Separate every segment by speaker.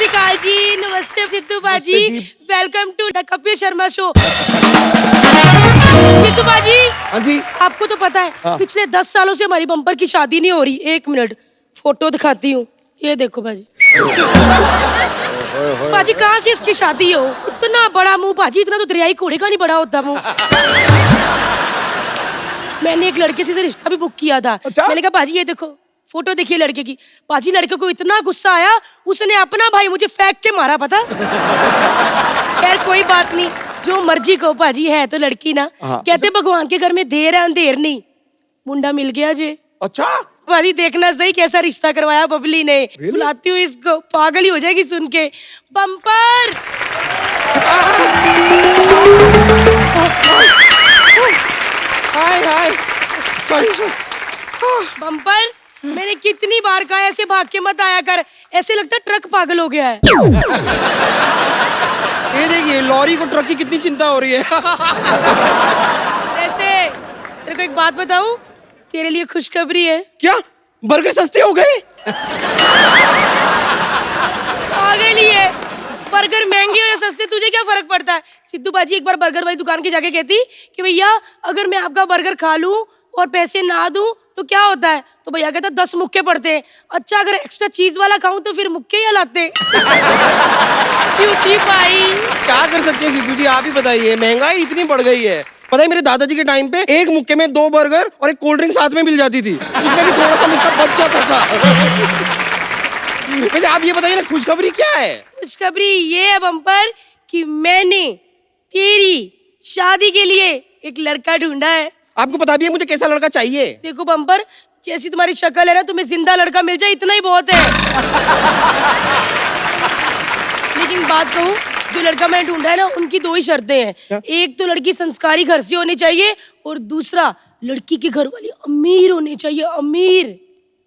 Speaker 1: विकास जी, नमस्ते Sidhu paaji, welcome to the Kapil Sharma show. Sidhu paaji,
Speaker 2: हाँ जी,
Speaker 1: आपको तो पता है पिछले 10 सालों से हमारी बम्पर की शादी नहीं हो रही। 1 मिनट फोटो दिखाती हूँ, ये देखो बाजी। बाजी कहाँ से इसकी शादी हो? इतना बड़ा मुंह बाजी, इतना तो दरियाई घोड़े का नहीं बड़ा होता मुंह। मैंने एक लड़के से रिश्ता भी बुक किया था।
Speaker 2: अच्छा?
Speaker 1: मैंने कहा बाजी ये देखो फोटो देखिए लड़के की। बाजी लड़के को इतना गुस्सा आया, उसने अपना भाई मुझे फेंक के मारा, पता। खैर कोई बात नहीं, जो मर्जी को बाजी, है तो लड़की ना। कहते भगवान के घर में देर है अंधेर नहीं। मुंडा मिल गया जे।
Speaker 2: अच्छा
Speaker 1: बाजी देखना सही कैसा रिश्ता करवाया बबली ने। बुलाती हूँ इसको, पागल ही हो जाएगी सुन के। बम्पर
Speaker 2: हाय हाय, सॉरी
Speaker 1: बम्पर, मैंने कितनी बार कहा ऐसे भाग के मत आया कर, ऐसे लगता है ट्रक पागल हो गया है।
Speaker 2: ये देखिए लॉरी को ट्रक की कितनी चिंता हो रही है।
Speaker 1: वैसे तेरे को एक बात बताऊं, तेरे लिए खुशखबरी है।
Speaker 2: क्या बर्गर सस्ते हो गए?
Speaker 1: पागल ही है, बर्गर महंगे हो या सस्ते तुझे क्या फर्क पड़ता है? सिद्धू बाजी एक बार बर्गर वाली दुकान की जाके कहती कि भैया अगर मैं आपका बर्गर खा लूं और पैसे ना दूं तो क्या होता है? तो भैया कहता 10 मुक्के पड़ते हैं। अच्छा अगर एक्स्ट्रा चीज वाला खाऊं तो फिर मुक्के ही लाते। क्यूटी भाई,
Speaker 2: क्या कर सकते हैं सिद्धू जी, आप ही बताइए। महंगाई इतनी बढ़ गई है। पता है मेरे दादाजी के टाइम पे एक मुक्के में 2 बर्गर और एक कोल्ड ड्रिंक साथ में मिल जाती थी। उसमें भी थोड़ा सा मुक्का बच जाता था। वैसे आप ये बताइए ना, खुशखबरी क्या है?
Speaker 1: खुशखबरी ये है बम्पर कि मैंने तेरी शादी के लिए एक लड़का ढूंढा है।
Speaker 2: आपको पता भी है मुझे कैसा लड़का चाहिए?
Speaker 1: देखो बम्पर, जैसी तुम्हारी शक्ल है ना, तुम्हें जिंदा लड़का मिल जाए इतना ही बहुत है। लेकिन बात कहूँ, जो लड़का मैंने ढूंढा है ना, उनकी 2 ही शर्तें हैं। एक तो लड़की संस्कारी घर से होनी चाहिए और दूसरा लड़की के घर वाली अमीर होनी चाहिए, अमीर।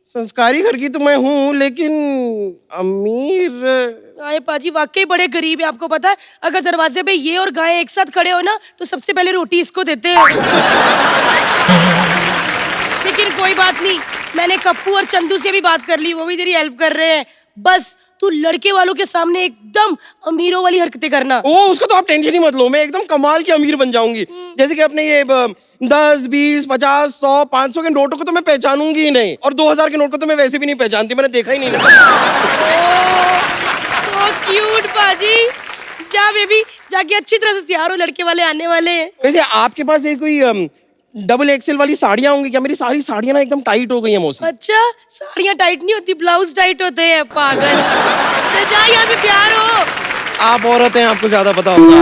Speaker 2: संस्कारी घर की तो मैं हूँ, लेकिन अमीर।
Speaker 1: आए पाजी वाकई बड़े गरीब है, आपको पता है? अगर दरवाजे पे ये और गाय एक साथ खड़े हो ना तो सबसे पहले रोटी इसको देते हैं। लेकिन कोई बात नहीं, मैंने कप्पू और चंदू से भी बात कर ली, वो भी तेरी हेल्प कर रहे हैं। बस तू लड़के वालों के सामने एकदम अमीरों वाली हरकतें करना।
Speaker 2: ओ उसका तो आप टेंशन ही मत लो, मैं एकदम कमाल की अमीर बन जाऊंगी। जैसे कि अपने ये 10, 20, 50, 100, 500 के नोटों को तो मैं पहचानूंगी ही नहीं, और 2000 के नोट को तो मैं वैसे भी नहीं पहचानती, मैंने देखा ही नहीं ना।
Speaker 1: तो क्यूट बाजी, जा बेबी जाके अच्छी तरह से तैयार हो, लड़के वाले आने वाले हैं।
Speaker 2: वैसे आपके पास ये कोई डबल एक्सेल वाली साड़ियाँ होंगी क्या? मेरी सारी साड़ियाँ ना एकदम टाइट हो गई हैं मौसी।
Speaker 1: अच्छा साड़ियाँ टाइट नहीं होती, ब्लाउज टाइट होते हैं पागल। तो जा यहाँ से तैयार हो।
Speaker 2: आप औरत हैं, आपको ज्यादा पता होगा।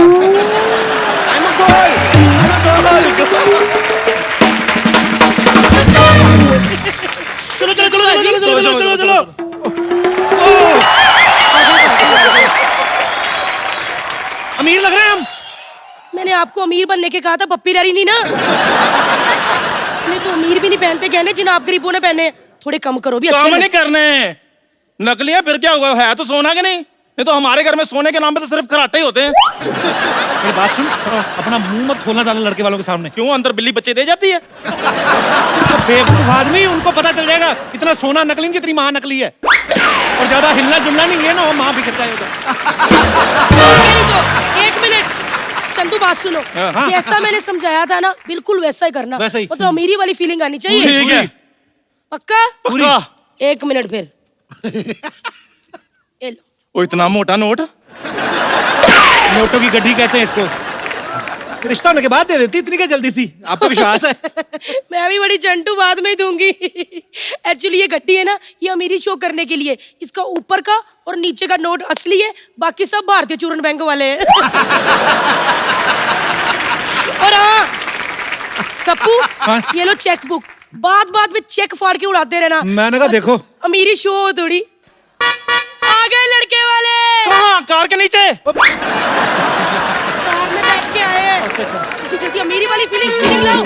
Speaker 2: I'm a girl, I'm a girl।
Speaker 3: चलो चलो चलो चलो चलो चलो चलो चलो। अमीर लग रहे हैं हम।
Speaker 1: मैंने आपको अमीर बनने के कहा था, पप्पी रही नहीं ना। इसमें तो अमीर भी नहीं पहनते गहने जिन आप गरीबों ने पहने। थोड़े कम करो भी, अच्छे
Speaker 3: नहीं करने नकली है, फिर क्या हुआ? है तो सोना के नहीं तो हमारे घर में सोने के नाम पे तो सिर्फ कराटे ही होते हैं। मेरी बात सुन, अपना मुंह मत खोलना ज्यादा लड़के वालों के सामने। क्यों? अंदर बिल्ली बच्चे दे जाती है। बेवकूफ आदमी, उनको पता चल जाएगा इतना सोना नकली नहीं, कितनी माँ नकली है। और ज्यादा हिलना जुलना नहीं है ना, वो माँ बिखर जाएगा।
Speaker 1: 1 मिनट चंदू, बात सुनो। जैसा मैंने समझाया था ना, बिल्कुल वैसा ही करना।
Speaker 3: वैसा ही।
Speaker 1: मतलब अमीरी वाली फीलिंग आनी चाहिए।
Speaker 3: ठीक है,
Speaker 1: पक्का?
Speaker 3: पक्का।
Speaker 1: 1 मिनट फिर। ये लो।
Speaker 3: वो इतना मोटा नोट, नोटों की गड्डी कहते हैं इसको। रिश्ता होने के बाद दे देती, इतनी क्या जल्दी थी? आपको विश्वास है?
Speaker 1: मैं भी बड़ी चंटू बाद में ही दूंगी। एक्चुअली ये गड्डी है ना, ये अमीरी शो करने के लिए। इसका ऊपर का और नीचे का नोट असली है, बाकी सब भारतीय चूरन बैंक वाले हैं। और हाँ कप्पू, ये लो चेक बुक, बात में चेक फाड़ के उड़ाते रहना।
Speaker 3: मैंने कहा देखो
Speaker 1: अमीरी शो हो थोड़ी। आ गए लड़के वाले।
Speaker 3: कहाँ? कार के नीचे।
Speaker 1: कार में बैठ के आए हैं। जल्दी अमीरी वाली फीलिंग लाओ।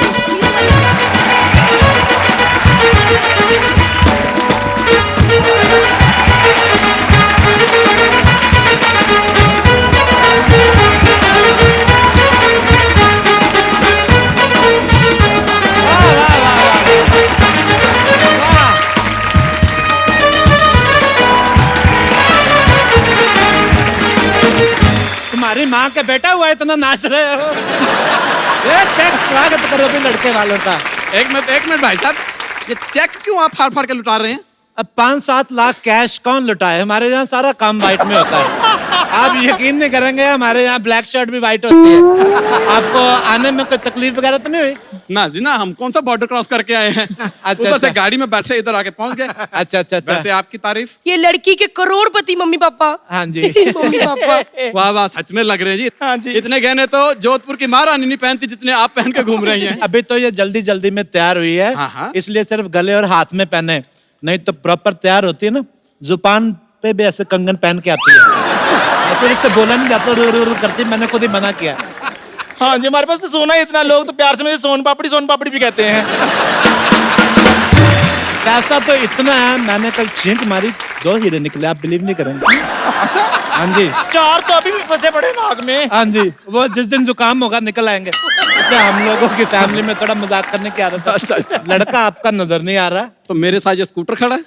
Speaker 3: हमारी माँ के बेटा हुआ इतना नाच रहे हो। ये चेक स्वागत करो भी लड़के वालों का।
Speaker 4: एक मिनट भाई साहब, ये चेक क्यों आप फाड़ फाड़ के लुटा रहे हैं?
Speaker 3: अब 5-7 लाख कैश कौन लुटाए? हमारे यहाँ सारा काम वाइट में होता है। आप यकीन नहीं करेंगे, हमारे यहाँ ब्लैक शर्ट भी वाइट होती है। आपको आने में कोई तकलीफ वगैरह तो नहीं हुई?
Speaker 4: ना जी ना, हम कौन सा बॉर्डर क्रॉस करके आए हैं। ऊपर से गाड़ी में बैठे इधर आके पहुंच गए।
Speaker 3: अच्छा अच्छा अच्छा।
Speaker 4: वैसे आपकी तारीफ।
Speaker 1: ये लड़की के करोड़पति मम्मी पापा।
Speaker 3: हाँ जी।
Speaker 1: Mummy papa.
Speaker 4: वाह वाह, सच में लग रहे हैं जी।
Speaker 3: हाँ जी।
Speaker 4: इतने गहने तो जोधपुर की महारानी नहीं पहनती जितने आप पहन के घूम रही हैं।
Speaker 3: अभी तो ये जल्दी जल्दी में तैयार हुई है,
Speaker 4: हाँ।
Speaker 3: इसलिए सिर्फ गले और हाथ में पहने, नहीं तो प्रॉपर तैयार होती है ना, जुबान पे भी ऐसे कंगन पहन के आती है। फिर इससे बोला नहीं जाता, रो रो रो करती, मैंने खुद ही मना किया।
Speaker 5: हाँ जी, हमारे पास तो सोना है इतना, लोग तो प्यार से मुझे सोन पापड़ी भी कहते हैं।
Speaker 3: पैसा तो इतना है, मैंने कल छींक मारी 2 हीरे निकले, आप बिलीव नहीं करेंगे। हाँ जी।
Speaker 5: 4 तो अभी भी फंसे पड़े नाक में।
Speaker 3: हाँ जी, वो जिस दिन जुकाम होगा निकल आएंगे। क्या हम लोगों की फैमिली में थोड़ा मजाक करने की आदत है।
Speaker 4: अच्छा।
Speaker 3: लड़का आपका नजर नहीं आ रहा?
Speaker 4: तो मेरे साथ ये स्कूटर खड़ा है,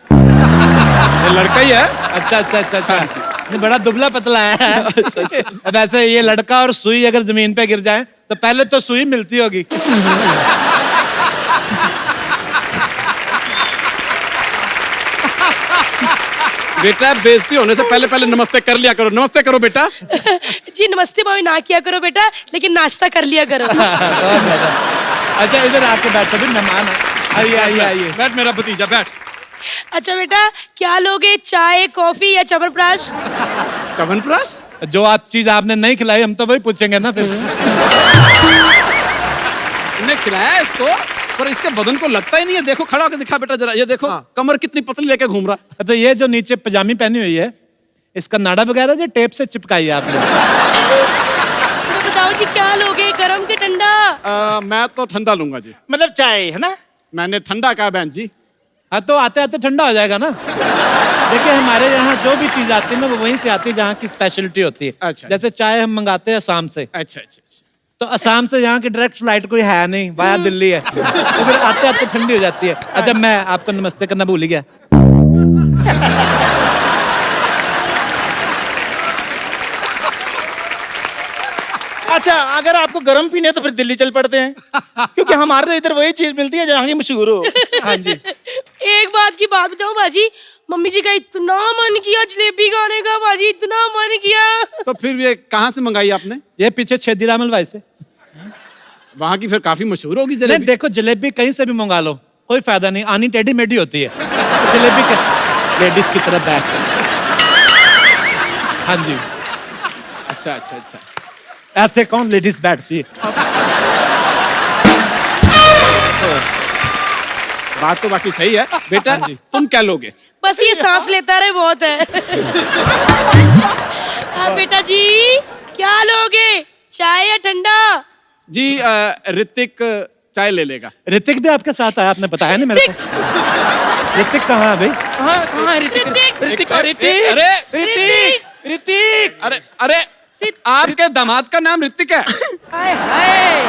Speaker 4: ये लड़का ही है।
Speaker 3: अच्छा अच्छा अच्छा अच्छा। ये बड़ा दुबला पतला है। अब ऐसे ये लड़का और सुई अगर जमीन पे गिर जाए तो पहले तो सुई मिलती होगी।
Speaker 4: बेटा, बेइज्जती होने से पहले पहले नमस्ते कर लिया करो। नमस्ते करो बेटा।
Speaker 1: जी नमस्ते भाभी ना किया करो बेटा, लेकिन नाश्ता कर लिया करो।
Speaker 3: अच्छा इधर आके बैठो, भी मेहमान है। आइए आइए आइए।
Speaker 4: बैठ मेरा भतीजा, बैठ।
Speaker 1: अच्छा बेटा, क्या लोगे, चाय कॉफी या च्यवनप्राश?
Speaker 4: च्यवनप्राश?
Speaker 3: जो आप चीज आपने नहीं खिलाई हम तो वही पूछेंगे ना फिर।
Speaker 4: तुमने खिलाया है इसको, पर इसके बदन को लगता ही नहीं है। देखो, खड़ा होकर दिखा बेटा जरा, ये देखो कमर कितनी पतली लेके घूम रहा।
Speaker 3: तो ये जो नीचे पजामी पहनी हुई है, इसका नाड़ा वगैरह जो टेप से चिपकाई है आपने?
Speaker 1: तो बताओ जी क्या लोगे, गरम के ठंडा?
Speaker 4: मैं तो ठंडा लूंगा जी।
Speaker 5: मतलब चाय है ना?
Speaker 4: मैंने ठंडा कहा बहन जी।
Speaker 3: हाँ तो आते आते ठंडा हो जाएगा ना। देखिए हमारे यहाँ जो भी चीज आती है ना, वो वहीं से आती है जहाँ की स्पेशलिटी होती है।
Speaker 4: अच्छा।
Speaker 3: जैसे चाय हम मंगाते हैं असम से,
Speaker 4: अच्छा अच्छा।
Speaker 3: तो असम से यहाँ की डायरेक्ट फ्लाइट कोई है नहीं, वाया दिल्ली है, तो फिर आते आते ठंडी हो जाती है। अच्छा मैं आपको नमस्ते करना भूल ही गया।
Speaker 5: अच्छा, अगर आपको गर्म पीने तो फिर दिल्ली चल पड़ते हैं, क्योंकि हमारे तो इधर वही चीज मिलती है जहाँ की मशहूर हो।
Speaker 3: हाँ जी।
Speaker 1: एक बात की बात बताओ बाजी, मम्मी जी का इतना मन किया जलेबी खाने का बाजी, इतना मन किया।
Speaker 4: तो फिर ये कहाँ से मंगाई आपने?
Speaker 3: ये पीछे छेदीरामल भाई से।
Speaker 4: वहाँ की फिर काफी मशहूर होगी
Speaker 3: नहीं
Speaker 4: जलेबी।
Speaker 3: देखो, जलेबी कहीं से भी मंगा लो, कोई फायदा नहीं, आनी टेढ़ी मेढ़ी होती है। तो जलेबी लेडीज की तरफ बैठ। हाँ जी।
Speaker 4: अच्छा अच्छा अच्छा।
Speaker 3: ऐसे कौन लेडीज बैठती है?
Speaker 4: बात तो बाकी सही है बेटा। तुम क्या लोगे?
Speaker 1: बस ये सांस लेता रहे बहुत है। बेटा जी क्या लोगे, चाय या ठंडा?
Speaker 4: जी ऋतिक चाय ले लेगा।
Speaker 3: ऋतिक भी आपके साथ आया, आपने बताया नहीं मेरे को। ऋतिक कहाँ है भाई?
Speaker 5: कहाँ है ऋतिक?
Speaker 1: ऋतिक
Speaker 5: ऋतिक
Speaker 4: अरे
Speaker 5: ऋतिक ऋतिक।
Speaker 4: अरे अरे, आपके दामाद का नाम ऋतिक है?
Speaker 1: हाय हाय।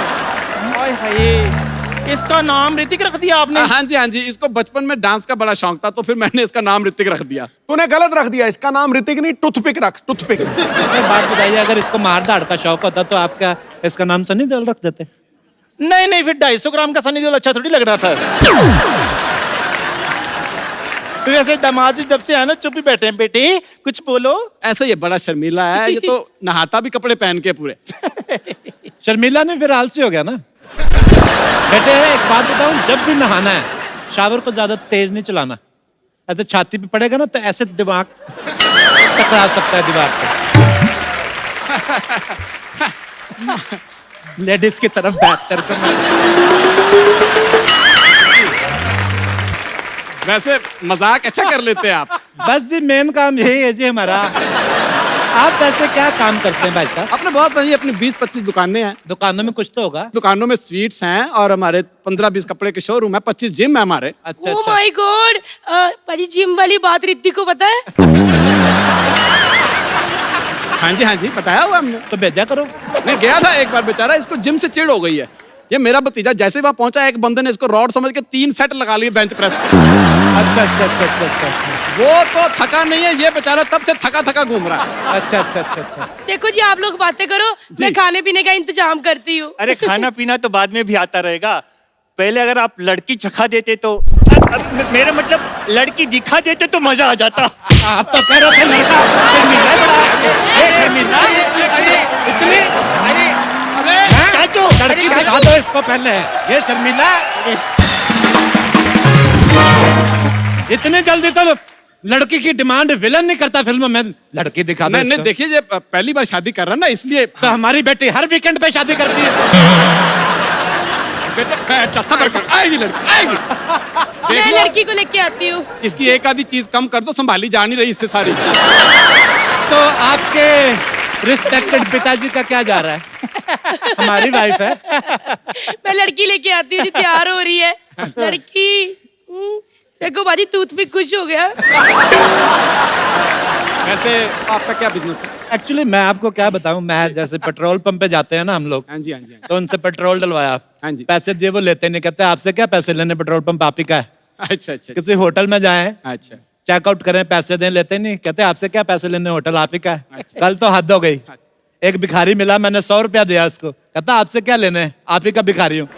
Speaker 5: हाय हाय, इसका नाम ऋतिक रख दिया आपने?
Speaker 4: हाँ जी हाँ जी, इसको बचपन में डांस का बड़ा शौक था, तो फिर मैंने इसका नाम ऋतिक रख दिया।
Speaker 6: तूने गलत रख दिया, इसका नाम ऋतिक नहीं टूथपिक रख, टूथपिक।
Speaker 3: एक बात बताइए, अगर इसको मार धाड़ का शौक होता तो आप क्या इसका नाम सनी देओल रख देते?
Speaker 5: नहीं नहीं, फिर 250 ग्राम का सनी देओल अच्छा थोड़ी लग रहा था। वैसे दामाद जी जब से आए ना चुप ही बैठे हैं। बेटे कुछ बोलो।
Speaker 4: ऐसा ये बड़ा शर्मीला है, ये तो नहाता भी कपड़े पहन के पूरे।
Speaker 3: शर्मिला ने फिर आलसी हो गया ना। बेटे एक बात बताऊं, जब भी नहाना है शावर को ज्यादा तेज नहीं चलाना, ऐसे छाती पे पड़ेगा ना तो ऐसे दिमाग टकरा सकता है दीवार पे। लेडीज की तरफ बैठ करके
Speaker 4: वैसे मजाक अच्छा कर लेते हैं आप।
Speaker 3: बस जी मेन काम यही है जी हमारा। आप वैसे क्या काम करते हैं भाई साहब?
Speaker 4: अपने बहुत भाई अपनी 20-25 दुकानें हैं।
Speaker 3: दुकानों में कुछ तो होगा।
Speaker 4: दुकानों में स्वीट्स हैं और हमारे 15-20 कपड़े के शोरूम है, 25 जिम है हमारे।
Speaker 3: अच्छा
Speaker 1: ओह
Speaker 3: अच्छा।
Speaker 1: माय गॉड, पाजी जिम वाली बात रिद्धि को पता है?
Speaker 4: हाँ जी बताया हुआ हमने।
Speaker 3: तो भेजा करो।
Speaker 4: मैं गया था एक बार, बेचारा इसको जिम से चिढ़ हो गई है। ये मेरा भतीजा जैसे वहां पहुंचा, एक बंदे ने इसको रॉड समझ के 3 सेट लगा लिए बेंच प्रेस के।
Speaker 5: अच्छा अच्छा अच्छा अच्छा अच्छा
Speaker 4: वो तो थका नहीं है, ये बेचारा तब से थका थका घूम रहा है।
Speaker 5: अच्छा अच्छा अच्छा अच्छा।
Speaker 1: देखो जी, आप लोग बातें करो, मैं खाने पीने का इंतजाम करती हूँ।
Speaker 7: अरे खाना पीना तो बाद में भी आता रहेगा, पहले अगर आप लड़की चखा देते तो मेरा मतलब लड़की दिखा देते तो मजा आ जाता।
Speaker 5: आप तो कह रहे थे लड़का शर्मीला है बड़ा। ये शर्मीला इतनी
Speaker 7: चाचू
Speaker 5: लड़की दिखा दो इसको पहले। ये शर्मीला इतने जल्दी तो लड़की की डिमांड विलन नहीं करता फिल्म में। लड़की दिखा दो
Speaker 4: नहीं
Speaker 5: इसको।
Speaker 4: देखिए, ये पहली बार शादी कर रहा है ना, इसलिए।
Speaker 5: तो हमारी बेटी हर वीकेंड पे शादी करती है।
Speaker 4: बेटे बैठ जा, सब्र कर, आएगी लड़की आएगी। देख
Speaker 1: मैं
Speaker 4: लो,
Speaker 1: लड़की को लेके आती हूँ।
Speaker 4: इसकी एक आधी चीज कम कर दो, संभाली जा नहीं रही इससे सारी।
Speaker 5: तो आपके रिस्पेक्टेड पिताजी का क्या जा रहा है? हमारी वाइफ है।
Speaker 1: मैं लड़की लेके आती हूँ जी, तैयार हो रही है लड़की। देखो बाजी, टूथपिक खुश हो गया।
Speaker 4: वैसे आपका क्या बिजनेस है?
Speaker 5: एक्चुअली मैं आपको क्या बताऊं, मैं जैसे पेट्रोल पंप पे जाते हैं ना हम लोग,
Speaker 4: हाँ जी हाँ जी हाँ
Speaker 5: तो उनसे पेट्रोल डलवाया।
Speaker 4: हाँ जी।
Speaker 5: पैसे दिए, वो लेते नहीं, कहते आपसे क्या पैसे लेने, पेट्रोल पंप आप ही का है।
Speaker 4: जी। अच्छा अच्छा
Speaker 5: किसी होटल में जाएं,
Speaker 4: अच्छा।
Speaker 5: चेकआउट करें, पैसे दें, लेते नहीं, कहते आपसे क्या पैसे लेने, होटल आप ही का है।
Speaker 4: अच्छा।
Speaker 5: कल तो हद हो गई। एक भिखारी मिला, मैंने 100 रुपया दिया उसको, कहता आपसे क्या लेने, आप ही का भिखारी हूँ।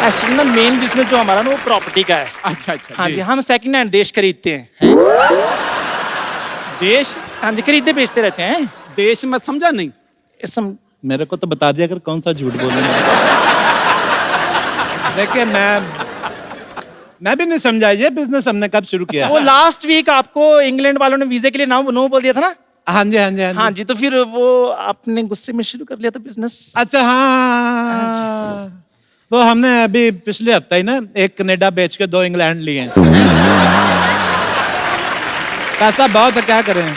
Speaker 3: एक्चुअली ना मेन बिजनेस जो हमारा ना वो प्रॉपर्टी का है।
Speaker 4: अच्छा अच्छा।
Speaker 3: हाँ जी, हम सेकंड हैंड देश खरीदते हैं।
Speaker 4: देश?
Speaker 3: हाँ जी, खरीदते बेचते रहते हैं।
Speaker 4: देश मैं समझा नहीं।
Speaker 5: मेरे को तो बता दिया अगर कौन सा झूठ बोलूंगा। देखिए मैं भी नहीं समझा ये बिजनेस हमने कब शुरू किया।
Speaker 3: वो लास्ट वीक आपको इंग्लैंड वालों ने वीजे के लिए नो बोल दिया था ना।
Speaker 5: हाँ जी हाँ जी
Speaker 3: हाँ जी, तो फिर वो आपने गुस्से में शुरू कर लिया था बिजनेस।
Speaker 5: अच्छा हाँ, वो हमने अभी पिछले हफ्ते ही ना एक कनाडा बेच के 2 इंग्लैंड लिए हैं। पैसा बहुत है, क्या करें।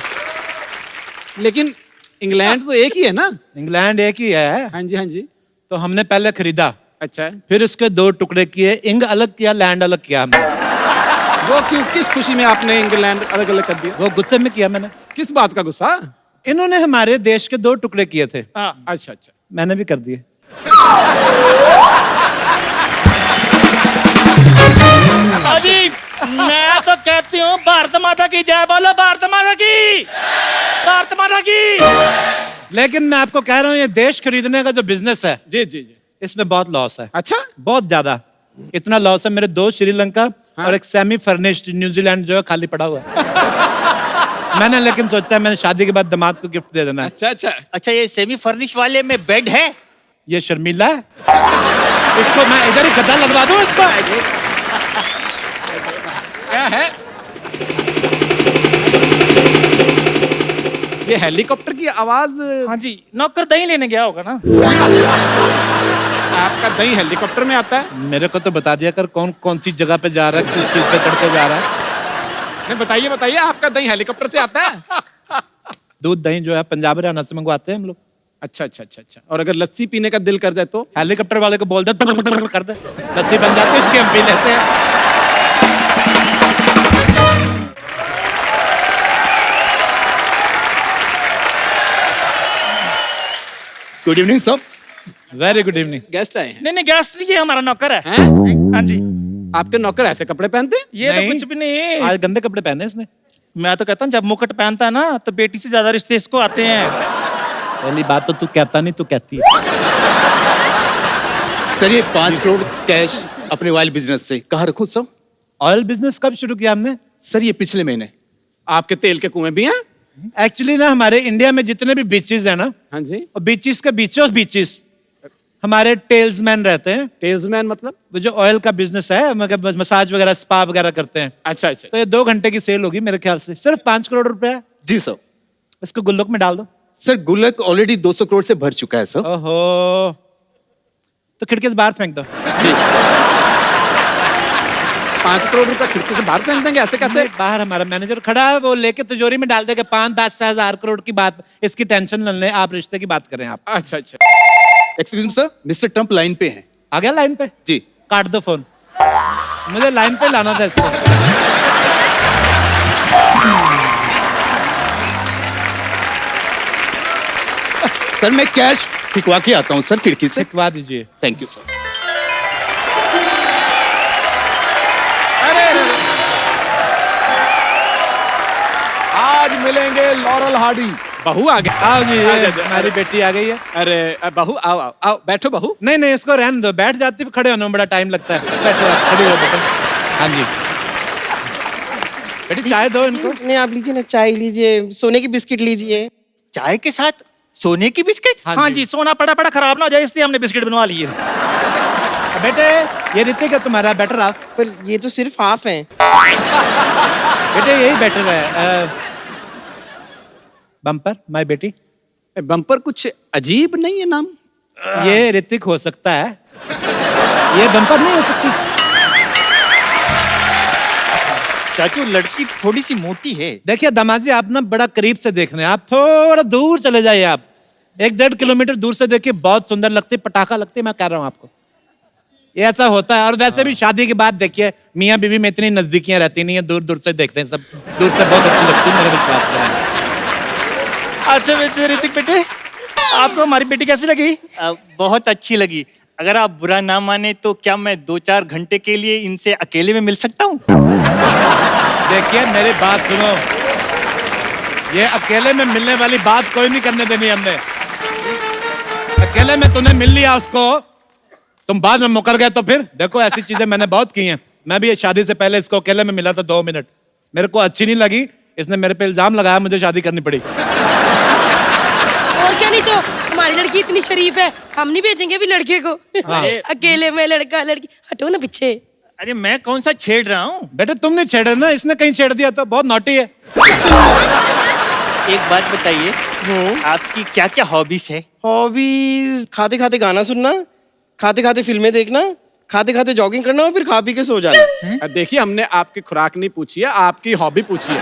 Speaker 4: लेकिन इंग्लैंड तो एक ही है ना?
Speaker 5: इंग्लैंड एक ही है।
Speaker 4: हाँ जी हाँ जी।
Speaker 5: तो हमने पहले खरीदा,
Speaker 4: अच्छा।
Speaker 5: फिर उसके 2 टुकड़े किए, इंग अलग किया, लैंड अलग किया हमने।
Speaker 4: वो क्यों, किस खुशी में आपने इंग्लैंड अलग अलग कर दिया?
Speaker 5: वो गुस्से में किया मैंने।
Speaker 4: किस बात का गुस्सा?
Speaker 5: इन्होंने हमारे देश के 2 टुकड़े किए थे,
Speaker 4: अच्छा अच्छा।
Speaker 5: मैंने भी कर दिए।
Speaker 3: अजी मैं तो कहती हूँ भारत माता की जय बोलो, भारत माता की, भारत माता की।
Speaker 5: लेकिन मैं आपको कह रहा हूँ ये देश खरीदने का जो बिजनेस है,
Speaker 4: जी जी जी।
Speaker 5: इसमें बहुत लॉस है।
Speaker 4: अच्छा।
Speaker 5: बहुत ज्यादा, इतना लॉस है। मेरे 2 श्रीलंका और एक सेमी फर्निश्ड न्यूजीलैंड जो है खाली पड़ा हुआ है। मैंने लेकिन सोचा मैंने शादी के बाद दामाद को गिफ्ट दे देना है।
Speaker 4: अच्छा अच्छा।
Speaker 7: अच्छा, ये सेमी फर्निश वाले में बेड है?
Speaker 5: ये शर्मीला है, इसको मैं इधर ही गद्दा लगवा दूं इसको।
Speaker 4: क्या है ये? हेलीकॉप्टर की आवाज?
Speaker 3: हाँ जी, नौकर दही लेने गया होगा ना।
Speaker 4: आपका दही हेलीकॉप्टर में आता है?
Speaker 5: मेरे को तो बता दिया कर कौन कौन सी जगह पे जा रहा है, किस चीज पे चढ़ के जा रहा है।
Speaker 4: नहीं बताइए बताइए, आपका दही हेलीकॉप्टर से आता है?
Speaker 5: दूध दही जो है पंजाब हरियाणा से मंगवाते हैं हम लोग।
Speaker 4: अच्छा अच्छा अच्छा अच्छा। और अगर लस्सी पीने का दिल कर जाए तो?
Speaker 5: हेलीकॉप्टर वाले को बोल दे कर दे, लस्सी बन जाती है, इसके हम पी लेते हैं।
Speaker 4: Good evening sir.
Speaker 5: Very good evening.
Speaker 4: Guest आए हैं?
Speaker 3: नहीं नहीं, गेस्ट नहीं, ये हमारा नौकर है।
Speaker 4: हैं?
Speaker 3: हाँ जी।
Speaker 4: आपके नौकर ऐसे कपड़े पहनते हैं?
Speaker 3: ये तो कुछ भी नहीं।
Speaker 5: आज गंदे कपड़े पहने इसने।
Speaker 3: मैं तो कहता हूँ जब मुकुट पहनता है ना तो बेटी से ज्यादा रिश्ते इसको आते हैं।
Speaker 5: पहली बात तो तू कहता नहीं, तू कहती है।
Speaker 8: सर ये 5 करोड़ कैश अपने ऑयल बिजनेस से कहाँ रखूं सर?
Speaker 5: ऑयल बिजनेस कब शुरू किया हमने?
Speaker 8: सर ये पिछले महीने।
Speaker 4: आपके तेल के कुएं भी हैं?
Speaker 5: एक्चुअली ना हमारे इंडिया में जितने भी बीचेस हैं ना,
Speaker 4: हाँ जी।
Speaker 5: और बीचेस के बीचेस हमारे टेल्समैन रहते हैं।
Speaker 4: टेल्समैन मतलब?
Speaker 5: वो जो ऑयल का बिजनेस है, मतलब मसाज वगैरह, स्पा वगैरह करते हैं।
Speaker 4: अच्छा अच्छा।
Speaker 5: तो ये 2 घंटे की सेल होगी मेरे ख्याल से, सिर्फ 5 करोड़ रुपया।
Speaker 8: जी सर।
Speaker 5: इसको गुल्लक में डाल दो।
Speaker 8: सर गुल्लक ऑलरेडी 200 करोड़ से भर चुका है सर।
Speaker 5: ओहो, तो खिड़की से बाहर फेंक दो।
Speaker 4: 5 करोड़ रुपए खिड़की से बाहर फेंक देंगे? ऐसे कैसे?
Speaker 5: बाहर हमारा मैनेजर खड़ा है, वो लेके तिजोरी में डाल देगा। 5-10 हजार करोड़ की बात, इसकी टेंशन न लें आप, रिश्ते की बात करें आप।
Speaker 4: अच्छा अच्छा।
Speaker 8: Excuse me sir, mister Trump line पे हैं।
Speaker 5: आ गया लाइन पे?
Speaker 8: जी।
Speaker 5: काट दो फोन, मुझे लाइन पे लाना था इसको।
Speaker 4: सर मैं कैश फिकवा के आता हूँ सर खिड़की से।
Speaker 5: सिखवा दीजिए।
Speaker 4: Thank you sir.
Speaker 6: आज मिलेंगे लॉरल हार्डी।
Speaker 4: बहू आ गया।
Speaker 5: आओ जी,
Speaker 4: आ
Speaker 5: ये
Speaker 4: जा,
Speaker 5: हमारी बेटी आ गई है।
Speaker 4: अरे बहू आओ आओ आओ बैठो बहू।
Speaker 5: नहीं नहीं, इसको रहने दो, बैठ जाती है, खड़े होने में बड़ा टाइम लगता है। बैठो आप, खड़ी हो बेटा। हाँ जी बेटी, चाय दो इनको।
Speaker 2: नहीं आप लीजिए ना, चाय लीजिए, सोने की बिस्किट लीजिए।
Speaker 7: चाय के साथ सोने की बिस्किट?
Speaker 3: हाँ जी, सोना पड़ा पड़ा खराब ना हो जाए इसलिए हमने बिस्किट बनवा लिए।
Speaker 5: बेटे ये ऋतिक है तुम्हारा, बेटर आप।
Speaker 2: पर ये तो सिर्फ हाफ है।
Speaker 5: बेटे यही बेटर है। बम्पर माय बेटी।
Speaker 4: बम्पर कुछ अजीब नहीं है नाम?
Speaker 5: ये ऋतिक हो सकता है, ये बम्पर नहीं हो सकती।
Speaker 7: चाचू लड़की थोड़ी सी मोटी है।
Speaker 5: देखिए दामाजी, आप ना बड़ा करीब से देख रहे हैं, आप थोड़ा दूर चले जाइए। आप 1-1.5 किलोमीटर दूर से देखिए, बहुत सुंदर लगती है, पटाखा लगती है, मैं कह रहा हूँ आपको। ये ऐसा होता है। और वैसे भी शादी के बाद देखिए, मियाँ बीवी में इतनी नजदीकियां रहती नहीं है, दूर दूर से देखते हैं सब, दूर से बहुत अच्छी लगती है, मेरे विश्वास करें।
Speaker 3: अच्छा वैसे ऋतिक बेटे, आपको हमारी बेटी कैसी लगी?
Speaker 7: बहुत अच्छी लगी। अगर आप बुरा ना माने तो क्या मैं 2-4 घंटे के लिए इनसे अकेले में मिल सकता हूँ?
Speaker 5: देखिए मेरी बात सुनो, ये अकेले में मिलने वाली बात कोई नहीं करने देनी हमने। अकेले में तूने मिल लिया उसको, तुम बाद में मुकर गए तो फिर देखो, ऐसी चीजें मैंने बहुत की हैं। मैं भी शादी से पहले इसको अकेले में मिला था 2 मिनट, मेरे को अच्छी नहीं लगी, इसने मेरे पे इल्जाम लगाया, मुझे शादी करनी पड़ी।
Speaker 1: और क्या, नहीं तो हमारी लड़की इतनी शरीफ है, हम नहीं भेजेंगे भी लड़के को।
Speaker 5: हाँ।
Speaker 1: अकेले में लड़का लड़की, हटो ना पीछे।
Speaker 7: अरे मैं कौन सा छेड़ रहा हूँ?
Speaker 5: बेटे तुम नहीं छेड़ रहे ना, इसने कहीं छेड़ दिया तो, बहुत नॉटी है।
Speaker 7: एक बात बताइए, आपकी क्या क्या हॉबीज है?
Speaker 2: हॉबीज खाते खाते गाना सुनना, खाते खाते फिल्में देखना, खाते खाते जॉगिंग करना और फिर खा पी के सो जाना।
Speaker 4: देखिए हमने आपकी खुराक नहीं पूछी है, आपकी हॉबी पूछी है।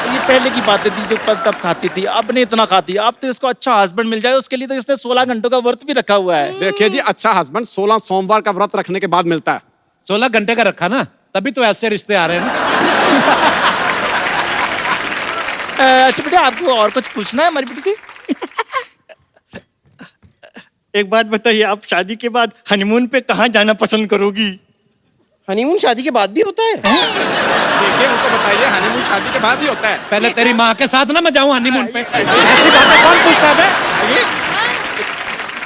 Speaker 3: ये पहले की बातें थी, जो तब खाती थी, अब नहीं इतना खाती। अब तो इसको अच्छा हस्बैंड मिल जाए, उसके लिए तो इसने 16 घंटों का व्रत भी रखा हुआ है।
Speaker 4: देखिए जी, अच्छा हस्बैंड 16 सोमवार का व्रत रखने के बाद मिलता है।
Speaker 5: 16 घंटे का रखा ना, तभी तो ऐसे रिश्ते आ रहे हैं ना।
Speaker 3: अच्छा बेटा, आपको और कुछ पूछना है हमारी बेटी से?
Speaker 7: एक बात बताइए, आप शादी के बाद हनीमून पे कहाँ जाना पसंद करोगी?
Speaker 2: हनीमून शादी के बाद भी होता है?
Speaker 4: देखिए उनको बताइए, हनीमून शादी के बाद ही होता है।
Speaker 5: पहले तेरी माँ के साथ ना मैं जाऊं हनीमून पे, ऐसी बातें कौन पूछता है?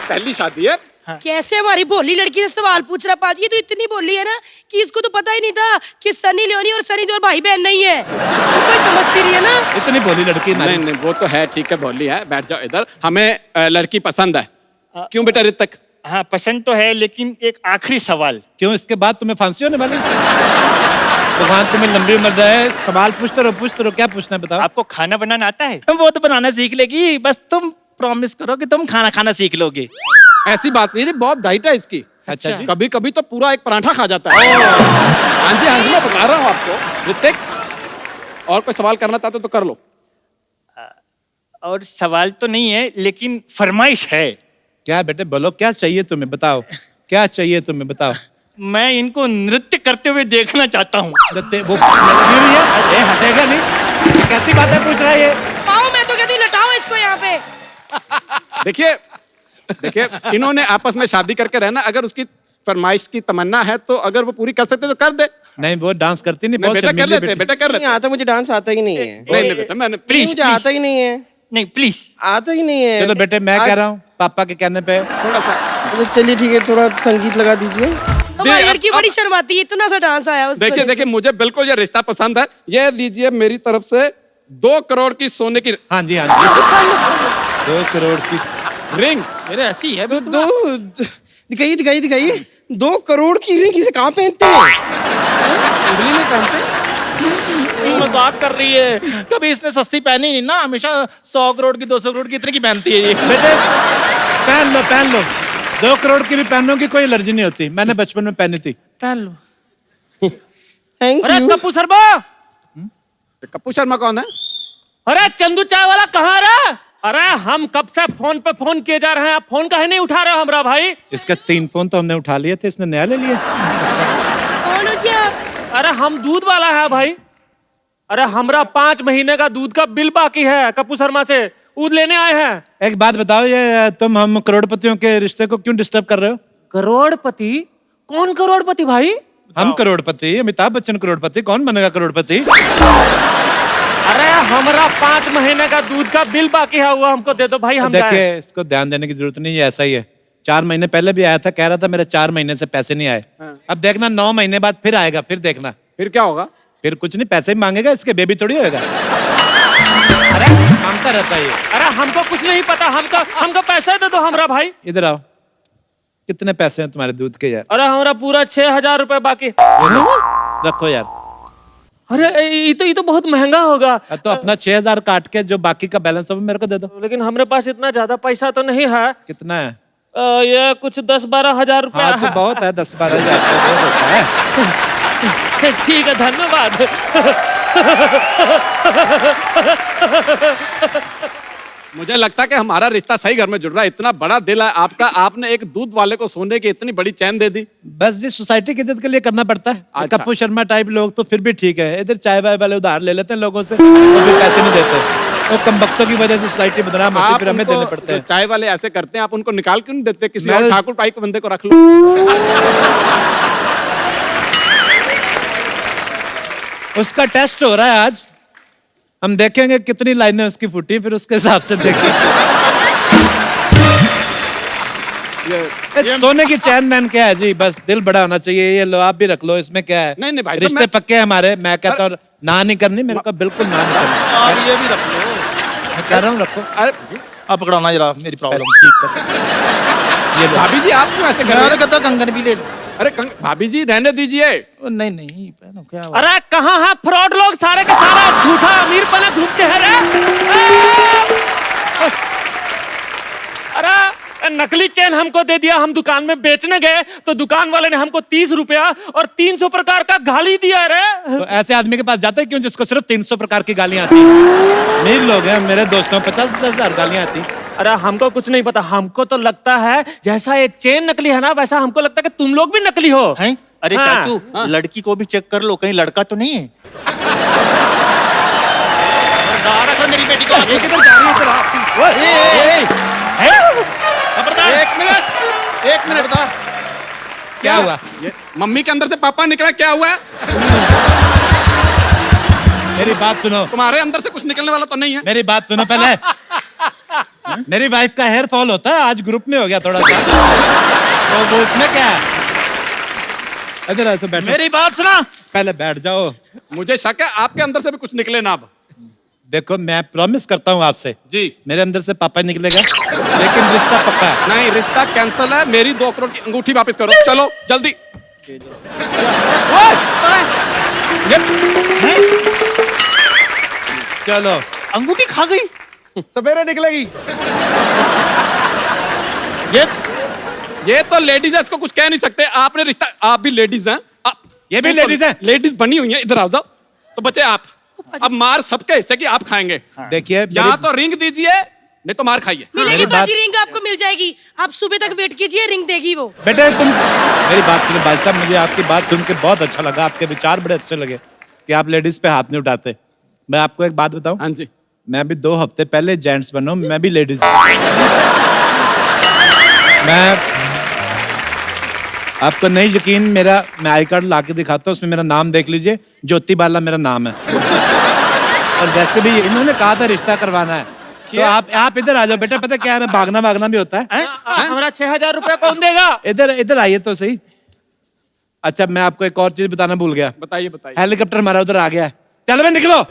Speaker 4: पहली शादी है।
Speaker 1: कैसे हमारी भोली लड़की से सवाल पूछ रहा पाजी, ये तो इतनी भोली है ना कि इसको तो पता ही नहीं था कि सनी लियोनी और सनी देओल भाई बहन नहीं है। कोई समझती रही है ना।
Speaker 5: इतनी भोली लड़की
Speaker 4: नहीं नहीं, वो तो है, ठीक है, भोली है, बैठ जाओ इधर। हमें लड़की पसंद है। क्यों बेटा ऋतिक?
Speaker 7: हाँ पसंद तो है, लेकिन एक आखिरी सवाल।
Speaker 5: क्यों, इसके बाद तुम्हें फांसी होने वाली? भगवान तुम्हें लंबी उम्र दे। सवाल पूछते रहो, क्या पूछना है बताओ।
Speaker 7: आपको खाना बनाना आता है?
Speaker 3: वो तो बनाना सीख लेगी, बस तुम प्रॉमिस करो कि तुम खाना खाना सीख लोगे।
Speaker 4: ऐसी बात नहीं है, बहुत डाइट है इसकी।
Speaker 5: अच्छा जी।
Speaker 4: कभी कभी तो पूरा एक पराठा खा जाता है। हाँ जी हाँ जी, मैं बता रहा हूँ आपको। ऋतिक, और कोई सवाल करना चाहते तो कर लो।
Speaker 7: और सवाल तो नहीं है, लेकिन फरमाइश है।
Speaker 5: क्या बेटे बोलो, क्या चाहिए तुम्हें बताओ, क्या चाहिए तुम्हें बताओ।
Speaker 7: मैं इनको नृत्य करते हुए देखना चाहता हूँ।
Speaker 5: वो लगी हुई है, ये हटेगा नहीं, ये कैसी बातें पूछ रहा है ये?
Speaker 1: पाओ, मैं तो कहती हूँ लटाओ इसको यहाँ पे।
Speaker 4: देखिए देखिए, इन्होंने आपस में शादी करके रहना, अगर उसकी फरमाइश की तमन्ना है तो अगर वो पूरी कर सकते तो कर दे।
Speaker 5: नहीं वो डांस करती नहीं,
Speaker 4: नहीं
Speaker 5: बहुत
Speaker 4: बेटा कर
Speaker 5: शर्मीली
Speaker 4: लेते,
Speaker 5: बेटी।
Speaker 4: बेटा कर
Speaker 2: नहीं
Speaker 4: लेते।
Speaker 2: आता, मुझे डांस आता ही नहीं है।
Speaker 4: नहीं नहीं बेटा, मैंने
Speaker 7: प्लीज
Speaker 2: मुझे आता ही नहीं है,
Speaker 7: नहीं प्लीज।
Speaker 2: आता ही नहीं है।
Speaker 5: चलो बेटे, मैं कह रहा हूँ पापा के कहने पे।
Speaker 4: थोड़ा सा।
Speaker 2: तो चलिए ठीक है, थोड़ा संगीत लगा दीजिए।
Speaker 1: हमारी लड़की बड़ी शर्माती है, इतना सा डांस आया उसको।
Speaker 4: देखिए देखिए, मुझे बिल्कुल ये रिश्ता पसंद है। ये लीजिए मेरी तरफ से 2 करोड़ की सोने की
Speaker 5: हाँ जी हाँ जी, 2 करोड़ की
Speaker 4: रिंग।
Speaker 3: मेरे ऐसी है।
Speaker 2: दिखाइए दिखाइए दिखाइए। 2 करोड़ की रिंग किसे कहाँ पहनते हैं?
Speaker 4: उंगली में पहनते।
Speaker 3: मजाक कर रही है, कभी इसने सस्ती पहनी नहीं ना, हमेशा 100 करोड़ की 200 करोड़ की इतने की पहनती है ये।
Speaker 5: बेटे पहन लो 2 करोड़ की भी पहनों की कोई एलर्जी नहीं होती, मैंने बचपन में पहनी थी।
Speaker 3: पहन लो।
Speaker 2: थैंक
Speaker 9: अरे
Speaker 2: यू।
Speaker 9: कप्पू शर्मा,
Speaker 4: कप्पू शर्मा कौन है?
Speaker 9: अरे चंदू चाय वाला कहाँ रहा? अरे हम कब से फोन पे फोन किए जा रहे हैं, आप फोन काहे नहीं उठा रहे हो हमरा भाई?
Speaker 5: इसका 3 फोन तो हमने उठा लिए थे, इसने नया ले लिया।
Speaker 1: कौन हो जी आप?
Speaker 9: अरे हम दूध वाला है भाई। अरे हमरा 5 महीने का दूध का बिल बाकी है कप्पू शर्मा से, वो लेने आए हैं।
Speaker 5: एक बात बताओ, ये तुम हम करोड़पतियों के रिश्ते को क्यों डिस्टर्ब कर रहे हो?
Speaker 9: करोड़पति? कौन करोड़पति भाई?
Speaker 5: हम करोड़पति, अमिताभ बच्चन करोड़पति, कौन बनेगा करोड़पति?
Speaker 9: अरे हमारा 5 महीने का दूध का बिल बाकी है, वो हमको दे दो भाई, हम जाएं।
Speaker 5: देखिए, इसको ध्यान देने की जरूरत नहीं है, ऐसा ही है। 4 महीने पहले भी आया था, कह रहा था मेरे 4 महीने से पैसे नहीं आए। अब देखना 9 महीने बाद फिर आएगा, फिर देखना।
Speaker 4: फिर क्या होगा?
Speaker 5: फिर कुछ नहीं, पैसे भी मांगेगा, इसके बेबी थोड़ी होएगा।
Speaker 9: अरे
Speaker 5: मांगता रहता है ये।
Speaker 9: अरे हमको कुछ नहीं पता, हमको पैसे दे दो हमरा भाई।
Speaker 5: इधर आओ, कितने पैसे हैं तुम्हारे दूध के यार?
Speaker 9: अरे हमारा पूरा 6,000 रुपए बाकी।
Speaker 5: रखो यार।
Speaker 9: अरे ये तो बहुत महंगा होगा।
Speaker 5: तो अपना 6,000 काट के जो बाकी का बैलेंस है वो मेरे को दे दो।
Speaker 9: लेकिन हमारे पास इतना ज्यादा पैसा तो नहीं है।
Speaker 5: कितना है?
Speaker 9: ये कुछ 10-12 हजार रुपया
Speaker 5: हाँ तो
Speaker 9: है।
Speaker 5: बहुत है, 10-12 हजार तो बहुत होता है।
Speaker 9: ठीक है, धन्यवाद।
Speaker 4: मुझे लगता है कि हमारा रिश्ता सही घर में जुड़ रहा है। इतना बड़ा दिल है आपका, आपने एक दूध वाले को सोने की इतनी बड़ी चैन दे दी।
Speaker 5: बस जी, सोसाइटी की इज्जत के लिए करना पड़ता है।
Speaker 4: अच्छा।
Speaker 5: कप्पू शर्मा टाइप लोग तो फिर भी ठीक है, इधर चाय वाय वाले उधार ले लेते हैं लोगों से, वो भी पैसे नहीं देते। वो कमबख्तों की वजह से सोसाइटी बदनाम होती है, फिर हमें देने पड़ते
Speaker 4: जो
Speaker 5: हैं।
Speaker 4: चाय वाले ऐसे करते हैं, आप उनको निकाल क्यों नहीं देते? किसी
Speaker 5: मैं-
Speaker 4: और ठाकुर टाइप के बंदे को रख लो।
Speaker 5: उसका टेस्ट हो रहा है आज, हम देखेंगे कितनी लाइनें उसकी फूटी, फिर उसके हिसाब से देखेंगे।
Speaker 4: ये
Speaker 5: सोने की चैन मैन क्या है जी, बस दिल बड़ा होना चाहिए। ये लो, आप भी रख लो, इसमें क्या है?
Speaker 4: नहीं भाई साहब,
Speaker 5: रिश्ते पक्के हैं हमारे। मैं कहता हूँ ना नहीं करनी, मेरे को बिल्कुल ना नहीं करनी।
Speaker 3: आप ये भी रख लो।
Speaker 5: मैं कह रहा हूँ रखो।
Speaker 4: अरे
Speaker 3: आप पकड़ाना जरा मेरी प्रॉब्लम।
Speaker 5: ठीक कर। ये लो।
Speaker 4: भाभी जी, आप क्यों ऐसे कर रहे
Speaker 3: मैं
Speaker 4: हैं?
Speaker 3: कहता कंगन भी ले लो।
Speaker 4: अरे भाभी जी रहने दीजिए।
Speaker 3: नहीं नहीं, पहनो क्या हुआ?
Speaker 9: अरे कहाँ है फ्रॉड लोग? सारे के सारा झूठा अमीर पना घूमते हैं रे। अरे नकली चेन हमको दे दिया, हम दुकान में बेचने गए तो दुकान वाले ने हमको 30 रुपया और 300 प्रकार का गाली दिया रे।
Speaker 5: तो ऐसे आदमी के पास जाते हैं क्यों जिसको सिर्फ 300 प्रकार की गालियां आती हैं? अमीर लोग हैं, मेरे दोस्तों 50-50 हजार गालियां आती।
Speaker 9: अरे हमको कुछ नहीं पता, हमको तो लगता है जैसा एक चेन नकली है ना, वैसा हमको लगता है कि तुम लोग भी नकली हो।
Speaker 7: हैं? अरे
Speaker 9: हाँ।
Speaker 7: चाचू, लड़की को भी चेक कर लो, कहीं लड़का तो नहीं है।
Speaker 3: मेरी बेटी को
Speaker 5: ये किधर जा रही है तेरा?
Speaker 3: खबरदार।
Speaker 4: एक मिनट बता,
Speaker 5: क्या हुआ?
Speaker 4: ये मम्मी के अंदर से पापा निकला, क्या हुआ?
Speaker 5: मेरी बात सुनो,
Speaker 4: तुम्हारे अंदर से कुछ निकलने वाला तो नहीं है?
Speaker 5: मेरी बात सुनो पहले। मेरी वाइफ का हेयर फॉल होता है, आज ग्रुप में हो गया थोड़ा सा, तो वो उसमें क्या है? इधर आ, तो बैठो।
Speaker 3: मेरी बात सुना।
Speaker 5: पहले बैठ जाओ।
Speaker 4: मुझे शक है आपके अंदर से भी कुछ निकले ना। अब
Speaker 5: देखो, मैं प्रॉमिस करता हूँ आपसे,
Speaker 4: जी
Speaker 5: मेरे अंदर से पापा निकलेगा, लेकिन रिश्ता पक्का है।
Speaker 4: नहीं, रिश्ता कैंसिल है। मेरी 2 करोड़ की अंगूठी वापस करो, चलो जल्दी।
Speaker 5: चलो।
Speaker 7: अंगूठी खा गई।
Speaker 6: सवेरे निकलेगी।
Speaker 4: ये तो लेडीज है, इसको कुछ कह नहीं सकते। आपने रिश्ता, आप भी लेडीज हैं।
Speaker 5: ये भी ladies हैं?
Speaker 4: लेडीज बनी हुई हैं। इधर आ जाओ तो बचे आप। अब मार सबके हिस्से की आप खाएंगे।
Speaker 5: देखिए,
Speaker 4: यहाँ तो रिंग दीजिए, नहीं तो मार खाइए।
Speaker 1: मिलेगी
Speaker 5: मेरी बात-
Speaker 1: बाजी, रिंग आपको मिल जाएगी। आप सुबह तक वेट कीजिए, रिंग देगी वो।
Speaker 5: बेटे तुम मेरी बात सुनो भाई साहब, मुझे आपकी बात सुन के बहुत अच्छा लगा, आपके विचार बड़े अच्छे लगे कि आप लेडीज पे हाथ नहीं उठाते। मैं आपको एक बात बताऊं,
Speaker 4: हाँ जी,
Speaker 5: मैं भी 2 हफ्ते पहले जेंट्स बना हूं, मैं भी लेडीज। मैं आपको नहीं यकीन, मैं आई कार्ड ला के दिखाता हूँ, उसमें मेरा नाम देख लीजिए, ज्योति बाला मेरा नाम है। और वैसे भी इन्होंने कहा था रिश्ता करवाना है, तो आप इधर आ जाओ बेटा। पता क्या है, मैं भागना भी होता है।
Speaker 9: हमारा 6,000 रुपया कौन देगा?
Speaker 5: इधर आइए तो सही। अच्छा, मैं आपको एक और चीज बताना भूल गया।
Speaker 4: बताइए बताइए।
Speaker 5: हेलीकॉप्टर हमारा उधर आ गया है, चलो भाई निकलो।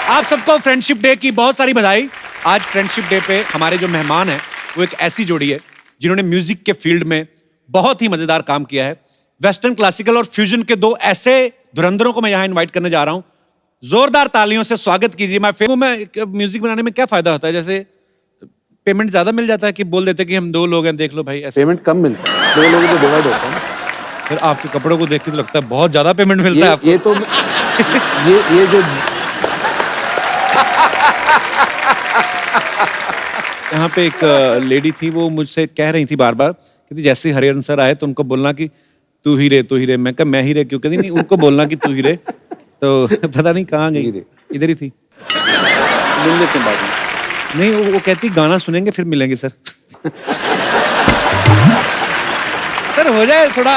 Speaker 5: आप सबको फ्रेंडशिप डे की बहुत सारी बधाई। आज फ्रेंडशिप डे पे हमारे जो मेहमान हैं वो एक ऐसी जोड़ी है जिन्होंने म्यूजिक के फील्ड में बहुत ही मजेदार काम किया है। वेस्टर्न, क्लासिकल और फ्यूजन के 2 ऐसे धुरंधरों को मैं यहाँ इनवाइट करने जा रहा हूँ। जोरदार तालियों से स्वागत कीजिए। मैं फिल्मों में म्यूजिक बनाने में क्या फायदा होता है, जैसे पेमेंट ज्यादा मिल जाता है कि बोल देते कि हम 2 लोग हैं, देख लो भाई ऐसे।
Speaker 6: पेमेंट कम मिलता है, 2 लोगों को डिवाइड होता है।
Speaker 5: फिर आपके कपड़ों को देख के तो लगता है बहुत ज्यादा पेमेंट मिलता है आपको।
Speaker 6: ये तो ये जो
Speaker 5: यहाँ पे एक लेडी थी, वो मुझसे कह रही थी बार बार, कहती जैसे ही हरिहरन सर आए तो उनको बोलना कि तू ही रे, तू ही रे। मैं कहा मैं ही रे क्यों? कहती नहीं, उनको बोलना कि तू ही रे। तो पता नहीं कहाँ गई, इधर ही थी।
Speaker 8: मिल लेते हैं बाद में।
Speaker 5: नहीं, वो कहती गाना सुनेंगे फिर मिलेंगे सर। सर हो जाए थोड़ा।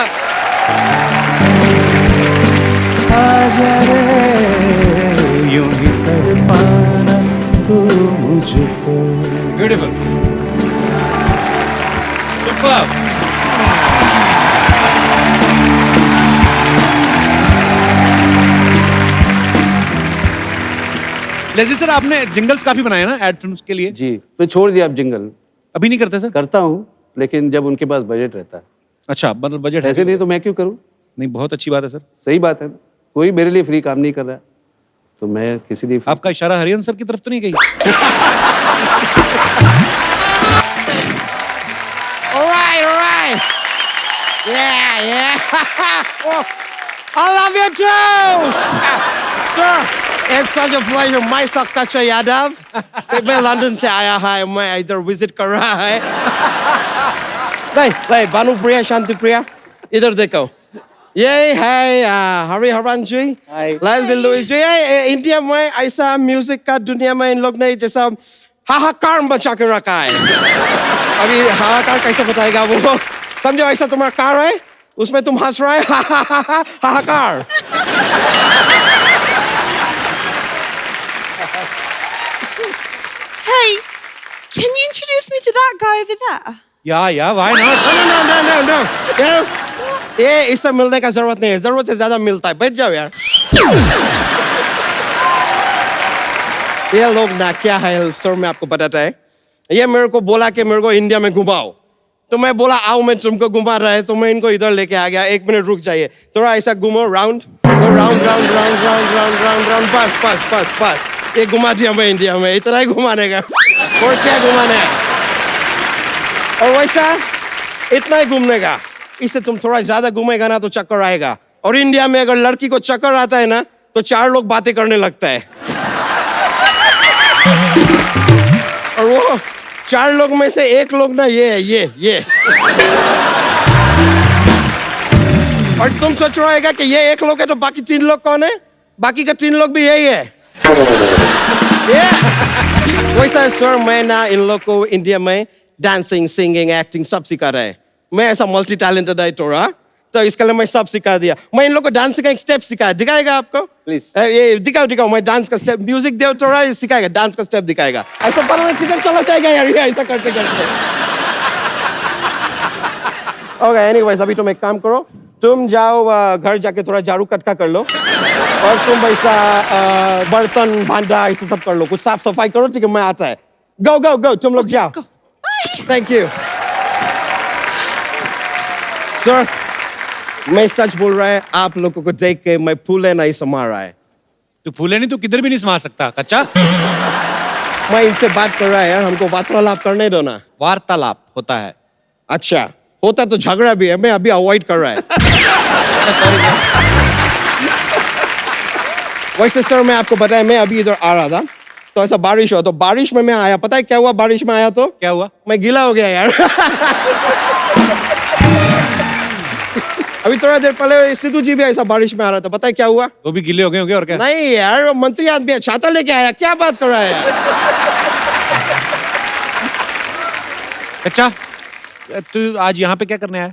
Speaker 6: आजा रे यूं ही तड़पाना तू मुझको।
Speaker 5: Beautiful, super. लेजी सर, आपने जिंगल्स काफी बनाए ना एड फिल्म्स के लिए?
Speaker 8: जी, तो छोड़ दिया अब जिंगल।
Speaker 5: अभी नहीं करते सर?
Speaker 8: करता हूँ, लेकिन जब उनके पास बजट रहता है।
Speaker 5: अच्छा, मतलब बजट
Speaker 8: ऐसे नहीं तो मैं क्यों करूँ?
Speaker 5: नहीं, बहुत अच्छी बात है सर।
Speaker 8: सही बात है, कोई मेरे लिए फ्री काम नहीं कर रहा है, तो मैं किसी लिए
Speaker 5: आपका इशारा हरिहरन सर की तरफ तो नहीं गई?
Speaker 2: All right. Yeah. Oh, I love you too. Sir, it's such a pleasure. मैं कच्चा यादव, मैं लंदन से आया है, मैं इधर विजिट कर रहा है। नहीं, भानु प्रिया, शांति प्रिया, इधर देखो। ये है हरिहरन जी, लेस्ली लुइस जी। इंडिया में ऐसा म्यूजिक का दुनिया में इन लोग ने जैसा हाहाकार मचा के रखा है। अभी हाहाकार कैसे बताएगा वो? समझो ऐसा तुम्हारा कार है, उसमें तुम हंस रहे हाहाकार।
Speaker 10: Hey, can you introduce me to that guy over there?
Speaker 5: या why not?
Speaker 2: No. ये इससे मिलने का जरूरत नहीं है, जरूरत से ज्यादा मिलता है। बैठ जाओ यार। ये लोग ना क्या है सर, मैं आपको बताता है। ये मेरे को बोला कि मेरे को इंडिया में घुमाओ, तो मैं बोला आओ मैं तुमको घुमा रहा है, तो मैं इनको इधर लेके आ गया। 1 मिनट रुक जाइए, थोड़ा ऐसा घूमो, राउंड राउंड, बस ये घुमा दिया मैं इंडिया में। इतना ही घुमाने का, और क्या घुमाने है? और वैसा इतना ही घूमने का। इससे तुम थोड़ा ज्यादा घूमेगा ना तो चक्कर आएगा। और इंडिया में अगर लड़की को चक्कर आता है ना तो 4 लोग बातें करने लगता है। और वो 4 लोग में से 1 लोग ना ये और तुम सोच रहेगा कि ये 1 लोग है तो बाकी 3 लोग कौन है? बाकी का 3 लोग भी यही है। वैसा सर, मैं ना इन लोग को इंडिया में डांसिंग, सिंगिंग, एक्टिंग सब सिखा रहा है। मैं ऐसा मल्टी टैलेंटेड है तो इसके लिए मैं सब सिखा दिया। मैं इन लोग को डांस का एक स्टेप सिखाया, दिखाएगा आपको?
Speaker 8: प्लीज।
Speaker 2: ये दिखाओ, मैं डांस का स्टेप, म्यूजिक दे तो रहा है, सिखाएगा, डांस का स्टेप दिखाएगा। ऐसा पल में सिखा चला जाएगा यार, ये ऐसा करते। ओके, एनीवेज अभी तुम एक काम करो, तुम जाओ घर जाके थोड़ा झाड़ू कटका कर लो, और तुम ऐसा बर्तन भांडा ऐसा सब कर लो, कुछ साफ सफाई करो, ठीक है? मैं आता है। गो, तुम लोग जाओ। Thank you sir. मैं सच बोल रहा है, आप लोगों को देख के मैं फूले नहीं समा रहा है।
Speaker 5: तू फूले नहीं तो किधर भी नहीं समा सकता कच्चा।
Speaker 2: मैं इनसे बात कर रहा है यार, हमको वार्तालाप करने दो ना।
Speaker 5: वार्तालाप होता है।
Speaker 2: अच्छा, होता तो झगड़ा भी है, मैं अभी अवॉइड कर रहा है। वैसे सर मैं आपको बताया, मैं अभी इधर आ रहा था तो ऐसा बारिश हुआ, तो बारिश में मैं आया। पता है क्या हुआ बारिश में आया तो?
Speaker 5: क्या हुआ?
Speaker 2: मैं गीला हो गया यार। अभी थोड़ा देर पहले सिद्धू जी भी ऐसा बारिश में आ रहा था, पता है क्या हुआ?
Speaker 5: वो भी गीले हो गए होंगे और क्या?
Speaker 2: नहीं यार, वो मंत्री आदमी है, छाता लेके आया, क्या बात कर रहा है यार?
Speaker 5: अच्छा, तू आज यहाँ पे क्या करने आया?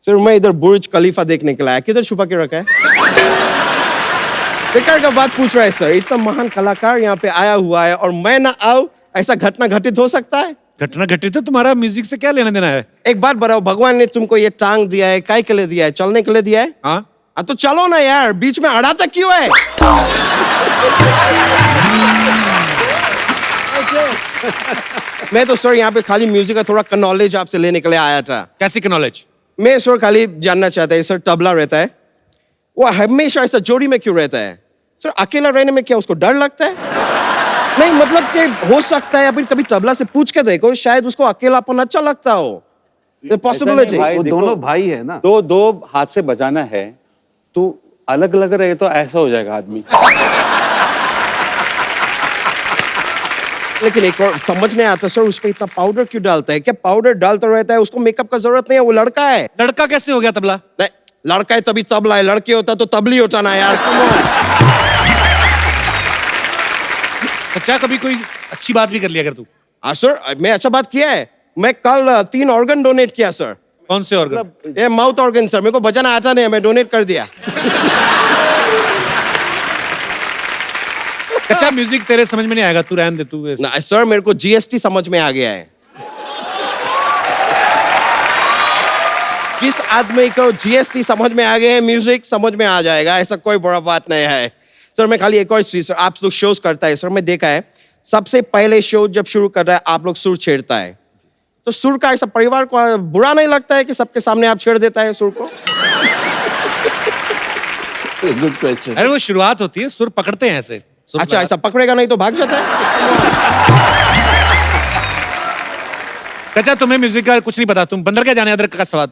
Speaker 2: सर मैं इधर बुर्ज खलीफा देखने के लिए आया। किधर छुपा के रखा है? बेकार का बात पूछ रहा है सर, इतना महान कलाकार यहाँ पे आया हुआ है और मैं ना आऊं, ऐसा घटना घटित हो सकता है?
Speaker 5: घटना घटित है, तुम्हारा म्यूजिक से क्या लेना देना है?
Speaker 2: एक बात बताओ, भगवान ने तुमको ये टांग दिया है, काय के लिए दिया है? चलने के लिए दिया है?
Speaker 5: हाँ,
Speaker 2: तो चलो ना यार, बीच में अड़ा तक क्यों है? मैं तो सर यहाँ पे खाली म्यूजिक का थोड़ा नॉलेज आपसे लेने के लिए आया था।
Speaker 5: कैसी नॉलेज?
Speaker 2: मैं सर खाली जानना चाहता है, सर तबला रहता है, वो हमेशा ऐसा जोड़ी में क्यों रहता है? सर अकेला रहने में क्या उसको डर लगता है? नहीं मतलब कि हो सकता है अभी कभी तबला से पूछ के देखो, शायद उसको अकेलापन अच्छा लगता हो। पॉसिबिलिटी।
Speaker 8: वो दोनों भाई है ना, तो 2 हाथ से बजाना है, तो अलग अलग रहे तो ऐसा हो जाएगा आदमी।
Speaker 2: लेकिन एक और समझ नहीं आता सर, उस पे इतना पाउडर क्यों डालता है? क्या पाउडर डालता रहता है? उसको मेकअप का जरूरत नहीं है, वो लड़का है।
Speaker 5: लड़का कैसे हो गया तबला?
Speaker 2: नहीं, लड़का है तभी तबला है, लड़की होता तो तबली होता ना यार। Come on।
Speaker 5: अच्छा, कभी कोई अच्छी बात भी कर लिया अगर तू?
Speaker 2: हाँ सर, मैं अच्छा बात किया है। मैं कल 3 ऑर्गन डोनेट किया सर।
Speaker 5: कौन से ऑर्गन?
Speaker 2: ये माउथ ऑर्गन सर, मेरे को बजाना आता नहीं है, मैं डोनेट कर दिया।
Speaker 5: अच्छा, म्यूजिक तेरे समझ में नहीं आएगा, तू रहने दे तू ऐसे।
Speaker 2: ना सर, मेरे को जीएसटी समझ में आ गया है। किस आदमी को जीएसटी समझ में आ गया है, म्यूजिक समझ में आ जाएगा, ऐसा कोई बड़ा बात नहीं है सर। मैं खाली एक और चीज सर, आप लोग शोज करता है सर, मैं देखा है सबसे पहले शो जब शुरू कर रहा है आप लोग सुर छेड़ता है, तो सुर का ऐसा परिवार को बुरा नहीं लगता है कि सबके सामने आप छेड़ देता है सुर को?
Speaker 8: Good question.
Speaker 5: अरे वो शुरुआत होती है, सुर पकड़ते हैं ऐसे।
Speaker 2: अच्छा, ऐसा पकड़ेगा नहीं तो भाग जाता है।
Speaker 5: अच्छा, तुम्हें म्यूजिक का कुछ नहीं पता, तुम बंदर क्या जाने अदरक का स्वाद।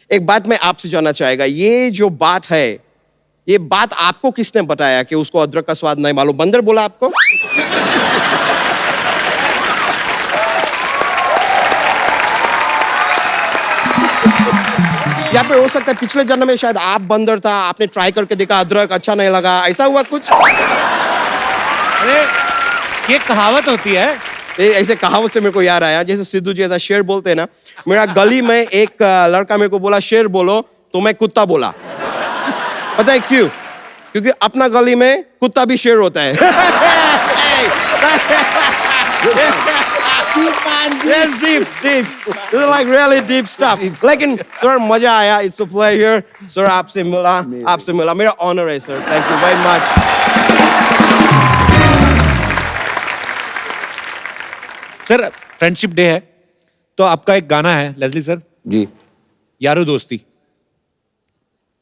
Speaker 2: एक बात मैं आपसे जानना चाहेगा, ये जो बात है, ये बात आपको किसने बताया कि उसको अदरक का स्वाद नहीं मालूम? बंदर बोला आपको? या फिर हो सकता है पिछले जन्म में शायद आप बंदर था, आपने ट्राई करके देखा, अदरक अच्छा नहीं लगा, ऐसा हुआ कुछ?
Speaker 5: अरे ये कहावत होती है।
Speaker 2: ऐसे कहावत से मेरे को याद आया, जैसे सिद्धू जी ऐसा शेर बोलते हैं ना, मेरा गली में एक लड़का मेरे को बोला शेर बोलो, तो मैं कुत्ता बोला। पता है क्यों? क्योंकि अपना गली में कुत्ता भी शेर होता है। Yes, deep. This is like really deep stuff. लेकिन सर मजा आया, it's a pleasure. सर आपसे मिला, मेरा honor है sir, thank you very much.
Speaker 5: Sir friendship day है, तो आपका एक गाना है लेस्ली सर
Speaker 8: जी।
Speaker 5: यारो दोस्ती,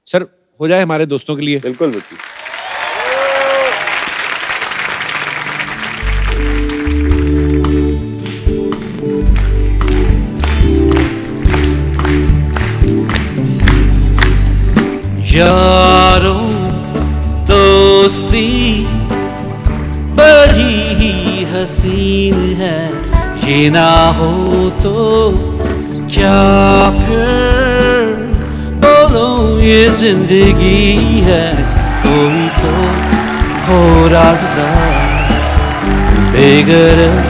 Speaker 5: सर हो जाए हमारे दोस्तों के लिए।
Speaker 8: बिल्कुल बिल्कुल।
Speaker 6: यारो दोस्ती बड़ी ही हसीन है, ये ना हो तो क्या फिर बोलो ये जिंदगी है। कोई तो हो राज़दार, बेगरज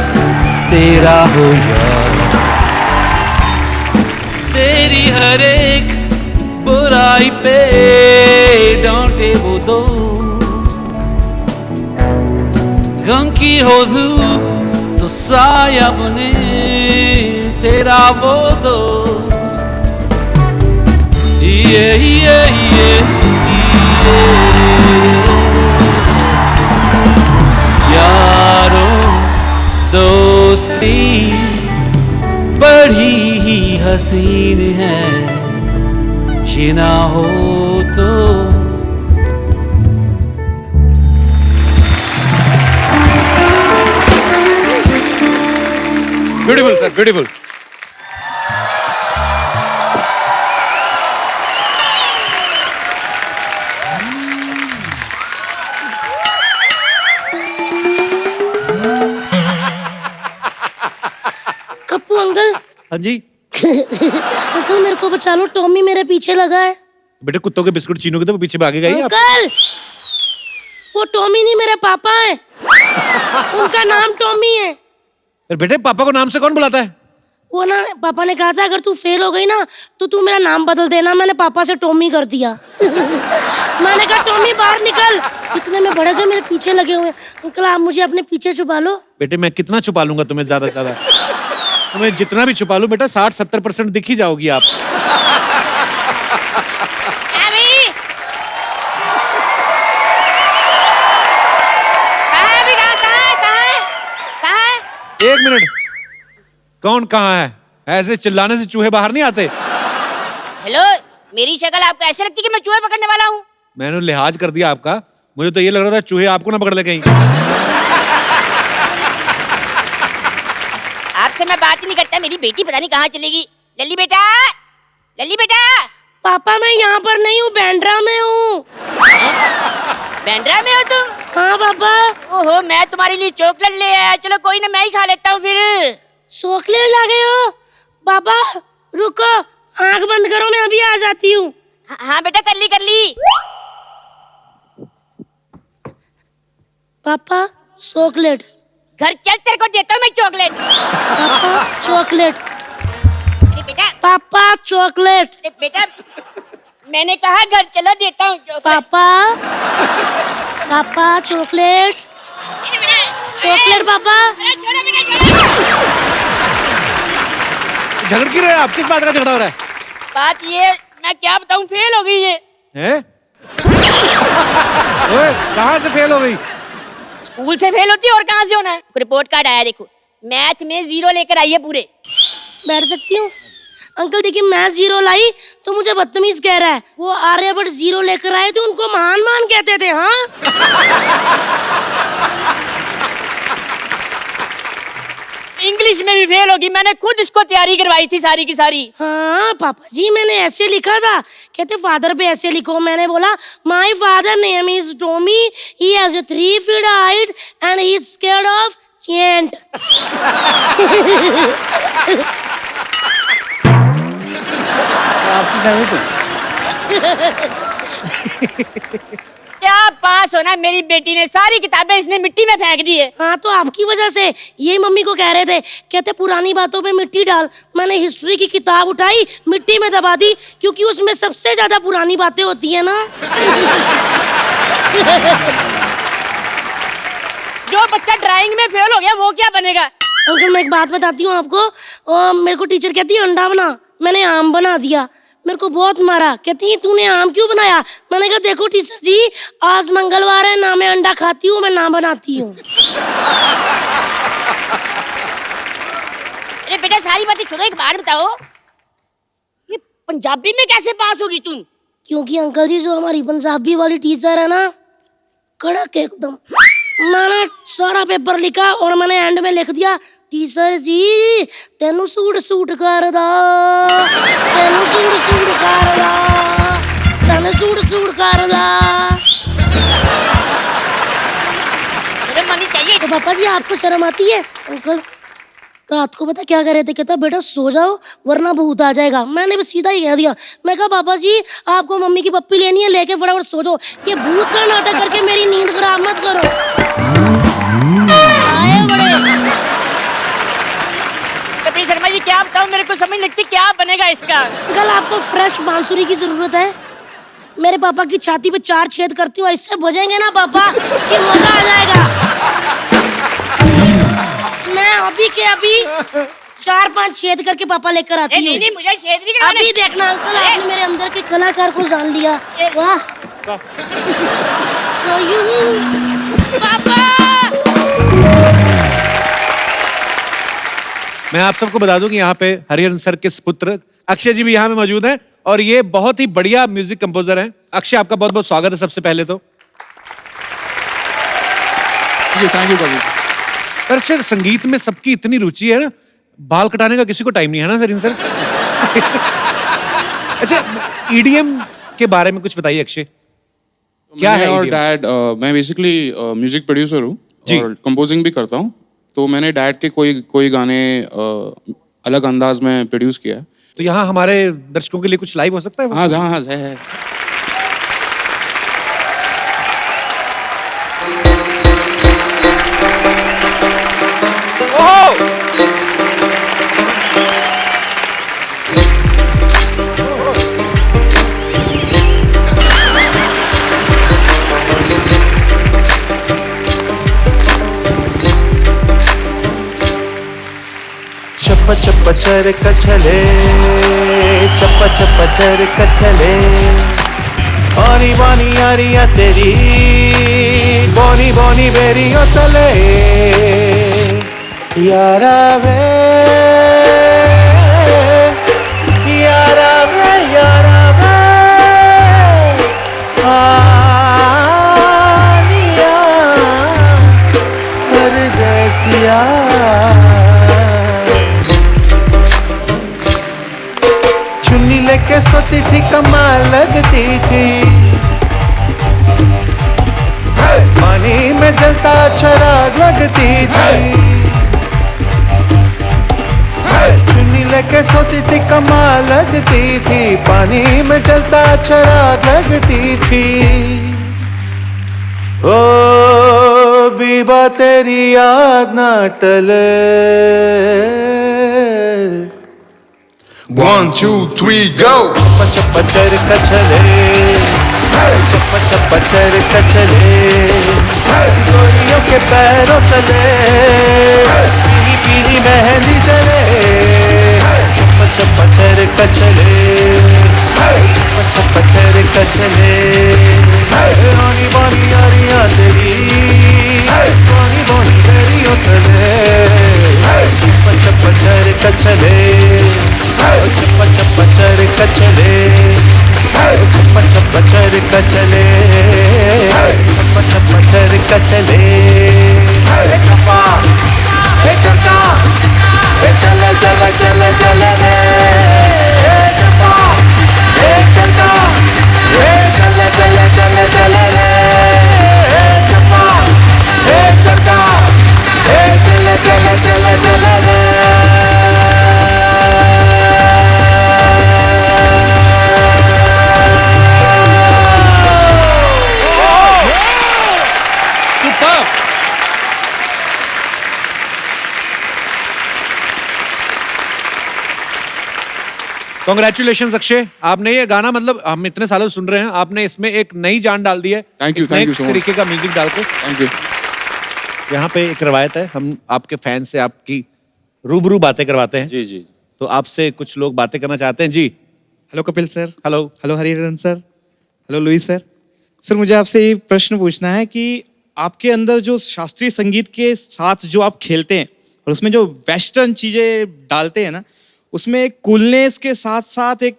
Speaker 6: तेरा हो यार, तेरी हर एक बुराई पे डांटे वो दोस्त, गम की हो धूप तो साया बने तेरा वो दोस्त। यारो दोस्ती बड़ी ही हसीन है, ये ना हो तो
Speaker 5: beautiful sir, beautiful.
Speaker 1: Kappu uncle.
Speaker 5: हाँ जी
Speaker 1: अंकल मेरे को बचा लो, टॉमी मेरे पीछे लगा है।
Speaker 5: बेटे, कुत्तों के बिस्कुट छीनोगे तो वो पीछे भागेगा ही।
Speaker 1: अंकल वो टॉमी नहीं, मेरे पापा है, उनका नाम टॉमी है।
Speaker 5: फिर बेटे पापा को नाम से कौन बुलाता है?
Speaker 1: वो ना पापा ने कहा था अगर तू फेल हो गई ना तो तू मेरा नाम बदल देना। मैंने पापा से टॉमी कर दिया। मैंने कहा टॉमी बाहर निकल, इतने में बड़े गए मेरे पीछे लगे हुए। अंकल आप मुझे अपने पीछे छुपा लो।
Speaker 5: बेटे मैं कितना छुपा लूंगा तुम्हें, ज्यादा से ज्यादा तुम्हें जितना भी छुपा लूं बेटा 60-70% दिख ही जाओगी आप। एक मिनट, कौन कहाँ है? ऐसे चिल्लाने से चूहे बाहर नहीं आते।
Speaker 11: हेलो, मेरी शक्ल आपको ऐसे लगती कि मैं चूहे पकड़ने वाला हूँ?
Speaker 5: मैंने लिहाज कर दिया आपका, मुझे तो ये लग रहा था चूहे आपको ना पकड़ ले कहीं।
Speaker 11: आपसे मैं बात ही नहीं करता, मेरी बेटी पता नहीं कहाँ चलेगी। लल्ली बेटा, लल्ली बेटा।
Speaker 1: पापा मैं यहाँ पर नहीं हूँ, बैंड्रा में हूँ।
Speaker 11: बैंड्रा में हो तुम?
Speaker 1: हाँ पापा।
Speaker 11: ओहो, मैं तुम्हारे लिए चॉकलेट ले आया। चलो कोई ना, मैं ही खा लेता हूँ फिर।
Speaker 1: चॉकलेट ला गए हो? पापा रुको, आंख बंद करो, मैं अभी आ जाती हूँ।
Speaker 11: हाँ बेटा, कर ली।
Speaker 1: पापा चॉकलेट।
Speaker 11: घर चल, तेरे को देता हूँ मैं चॉकलेट।
Speaker 1: पापा चॉकलेट।
Speaker 11: अरे बेटा,
Speaker 1: पापा चॉकलेट।
Speaker 11: अरे बेटा, मैंने कहा घर चलो, देता हूँ चॉकलेट।
Speaker 1: पापा चॉकलेट।
Speaker 11: अरे बेटा,
Speaker 1: चॉकलेट पापा।
Speaker 11: अरे छोड़ो बेटा, छोड़ो।
Speaker 5: झगड़ क्यों रहे हैं आप? किस बात का झगड़ा हो रहा है?
Speaker 11: बात ये, मैं क्या बताऊँ, फेल हो गई ये।
Speaker 5: हैं? ओए, कहाँ से फेल हो गई?
Speaker 11: स्कूल से फेल होती है और कहाँ से होना है। रिपोर्ट कार्ड आया, देखो मैथ में 0 लेकर आई है पूरे।
Speaker 1: बैठ सकती हूँ? अंकल देखिए, मैं 0 लाई तो मुझे बदतमीज कह रहा है। वो आर्यभट्ट 0 लेकर आए थे, उनको महान कहते थे। हाँ
Speaker 11: इंग्लिश में भी फेल होगी, मैंने खुद इसको तैयारी करवाई थी सारी की सारी।
Speaker 1: हाँ पापा जी, मैंने ऐसे लिखा था। कहते फादर पे ऐसे लिखो। मैंने बोला my father name is Tommy, he has a 3 feet height and he is scared of giant.
Speaker 8: आपसे सहमत हूँ।
Speaker 11: क्या पास होना, मेरी बेटी ने सारी किताबें इसने मिट्टी में फेंक दी है।
Speaker 1: हाँ तो आपकी वजह से। ये मम्मी को कह रहे थे, कहते पुरानी बातों पे मिट्टी डाल। मैंने हिस्ट्री की किताब उठाई, मिट्टी में दबा दी, क्योंकि उसमें सबसे ज्यादा पुरानी बातें होती है ना।
Speaker 11: जो बच्चा ड्राइंग में फेल हो गया वो क्या बनेगा?
Speaker 1: अंकल मैं एक बात बताती हूँ आपको। मेरे को टीचर कहती है अंडा बना, मैंने आम बना दिया। मेरे को बहुत मारा, कहती है तूने आम क्यों बनाया? मैंने कहा देखो टीचर जी, आज मंगलवार है, ना मैं अंडा खाती हूँ, मैं ना बनाती हूँ।
Speaker 11: अरे बेटा सारी बातें छोड़ो, एक बात बताओ, ये पंजाबी में कैसे पास होगी तुम?
Speaker 1: क्योंकि अंकल जी जो हमारी पंजाबी वाली टीचर है ना, कड़क एकदम। मैंने सारा पेपर लिखा और मैंने एंड में लिख दिया, टीचर जी तेनू सूट करदा, तेनू सूट करदा, तेनू सूट करदा।
Speaker 11: शर्म आनी चाहिए।
Speaker 1: तो पापा जी आपको शर्म आती है? अंकल रात को पता क्या कह रहे थे, कहता बेटा सो जाओ वरना भूत आ जाएगा। मैंने भी सीधा ही कह दिया, मैं कहा पापा जी आपको मम्मी की पप्पी लेनी है, लेके फटाफट सो जाओ, ये भूत का नाटक करके मेरी नींद खराब मत करो। आए बड़े।
Speaker 11: कपिल शर्मा जी क्या बताऊं, मेरे को समझ लगती क्या बनेगा इसका।
Speaker 1: कल आपको फ्रेश बांसुरी की जरूरत है। मेरे पापा की छाती पे 4 छेद करती हूँ, इससे बजेंगे ना पापा कि मजा आ जाएगा। मैं अभी के अभी 4-5 छेद करके पापा लेकर आती हूँ।
Speaker 11: नहीं, मुझे छेद नहीं करवाने।
Speaker 1: अभी देखना अंकल, आपने मेरे अंदर के कलाकार को जान लिया। वाह पापा।
Speaker 5: मैं आप सबको बता दूं कि यहाँ पे हरिहरन सर के पुत्र अक्षय जी भी यहाँ में मौजूद हैं और ये बहुत ही बढ़िया म्यूजिक कंपोजर हैं। अक्षय आपका बहुत बहुत स्वागत है सबसे पहले तो।
Speaker 4: थैंक यू कभी।
Speaker 5: पर सर संगीत में सबकी इतनी रुचि है ना, बाल कटाने का किसी को टाइम नहीं है ना सर। अच्छा ईडीएम के बारे में कुछ बताइए अक्षय, क्या है
Speaker 12: और
Speaker 5: EDM?
Speaker 12: डैड मैं बेसिकली म्यूजिक प्रोड्यूसर हूँ और कंपोजिंग भी करता हूँ। तो मैंने डैड के कोई गाने अलग अंदाज में प्रोड्यूस किया है।
Speaker 5: तो यहाँ हमारे दर्शकों के लिए कुछ लाइव हो सकता है?
Speaker 12: हाँ हाँ है।
Speaker 13: चप्पा चप्पा चर कचले, चप्पा चप्पा चर कचले, बोनी बोनी यारिया तेरी, बोनी बोनी बेरियो तले, यारा वे, यारा वे, यारा वे, आनिया परदेसिया। चुन्नी लेके सोती थी कमाल लगती थी, पानी में में जलता चराग लगती थी। चुन्नी लेके सोती थी कमाल लगती थी, पानी में जलता चराग लगती थी। ओ बीबा तेरी याद ना टले।
Speaker 14: 1 2 3 go।
Speaker 13: चप्पा चप्पा चरका चले, चप्पा चप्पा चरका चले, गोरियों के पैरों तले पीली पीली मेहंदी चले। चप्पा चप्पा चरका चले, चप्पा चप्पा चरका चले, रानी बानी यारियां तेरी, बानी बानी मेरियों तले। चप्पा चप्पा चरका चले, चप्पा चप्पा चरका चले, चप्पा चप्पा चरका चले, चप्पा चप्पा चरका चले। चप्पा चरका चले चले चले चले रे। चप्पा चरका चले चले चले चले रे। चप्पा चरका चले चले चले चले रे।
Speaker 5: कॉन्ग्रेचुलेशन अक्षय, आपने ये गाना मतलब हम इतने सालों से सुन रहे हैं, आपने इसमें एक नई जान डाल दी है।
Speaker 4: थैंक यू
Speaker 5: एक नए
Speaker 4: so much।
Speaker 5: तरीके का म्यूजिक डाल के।
Speaker 4: Thank you.
Speaker 5: यहाँ पे एक रवायत है, हम आपके फैन से आपकी रूबरू बातें करवाते हैं।
Speaker 8: जी जी।
Speaker 5: तो आपसे कुछ लोग बातें करना चाहते हैं। जी
Speaker 15: hello Kapil sir.
Speaker 5: Hello.
Speaker 15: Hello Hariharan sir. Hello Luis sir. Sir मुझे आपसे ये प्रश्न पूछना है कि आपके अंदर जो शास्त्रीय संगीत के साथ जो आप खेलते हैं और उसमें जो वेस्टर्न चीज़ें डालते हैं ना, उसमें एक कूलनेस के साथ साथ एक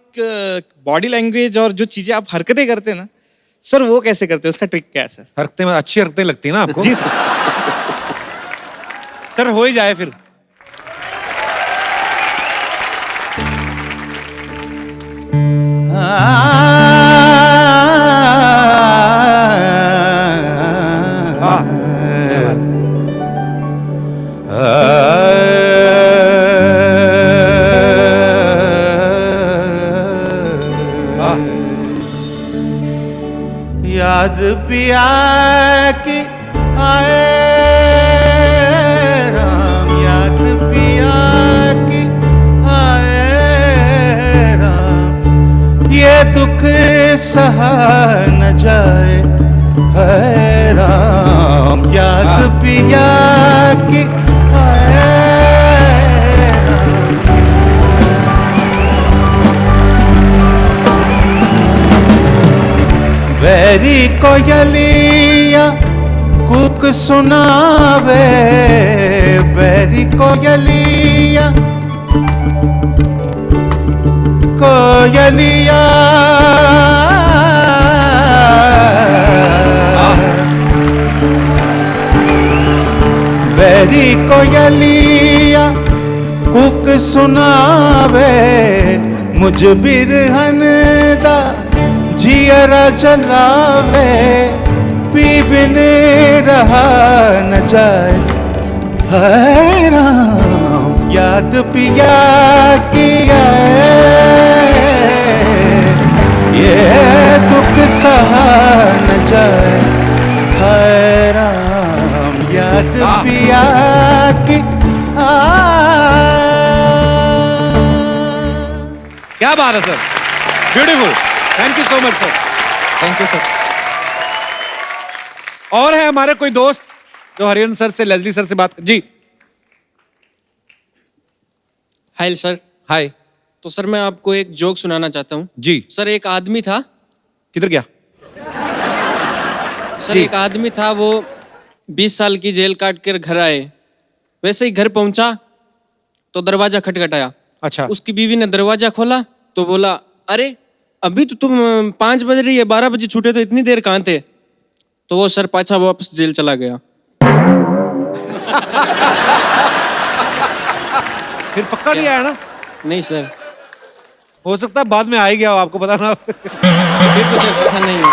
Speaker 15: बॉडी लैंग्वेज और जो चीज़ें आप हरकतें करते हैं ना सर, वो कैसे करते हैं? उसका ट्रिक क्या है सर?
Speaker 5: हरकतें में अच्छी हरकतें लगती है ना आपको?
Speaker 15: जी सर।
Speaker 5: सर हो ही जाए फिर।
Speaker 13: याद पिया की आए राम, याद पिया की आए राम, ये दुख सहा न जाए है राम। याद पिया की आए राम। बैरी कोयलिया कुक सुनावे, बैरी कोयलिया कोयलिया बैरी कोयलिया कुक सुनावे, मुझ बिरहन दा जियरा जलावे, पी बिन रहा न जाए है राम। याद पिया किया ये दुख सहा न जाए है राम। याद पिया की
Speaker 5: क्या बात है sir, beautiful, thank you so much sir.
Speaker 15: Thank you sir.
Speaker 5: और है हमारे कोई दोस्त जो हरिहरन सर से, लेस्ली सर से बात कर? जी
Speaker 16: हाय सर।
Speaker 5: हाय।
Speaker 16: तो सर मैं आपको एक जोक सुनाना चाहता हूँ।
Speaker 5: जी
Speaker 16: सर एक आदमी था।
Speaker 5: किधर गया?
Speaker 16: सर एक आदमी था, वो 20 साल की जेल काट कर घर आए, वैसे ही घर पहुंचा तो दरवाजा खटखटाया।
Speaker 5: अच्छा।
Speaker 16: उसकी बीवी ने दरवाजा खोला तो बोला, अरे अभी तो तुम 5 बज रही है, 12 बजे छूटे तो इतनी देर कहाँ थे? तो वो सर पाछा वापस जेल चला गया।
Speaker 5: फिर पक्का नहीं आया ना?
Speaker 16: नहीं सर।
Speaker 5: हो सकता है बाद में आ ही गया हो, आपको पता ना।
Speaker 16: फिर तो सर पता नहीं है।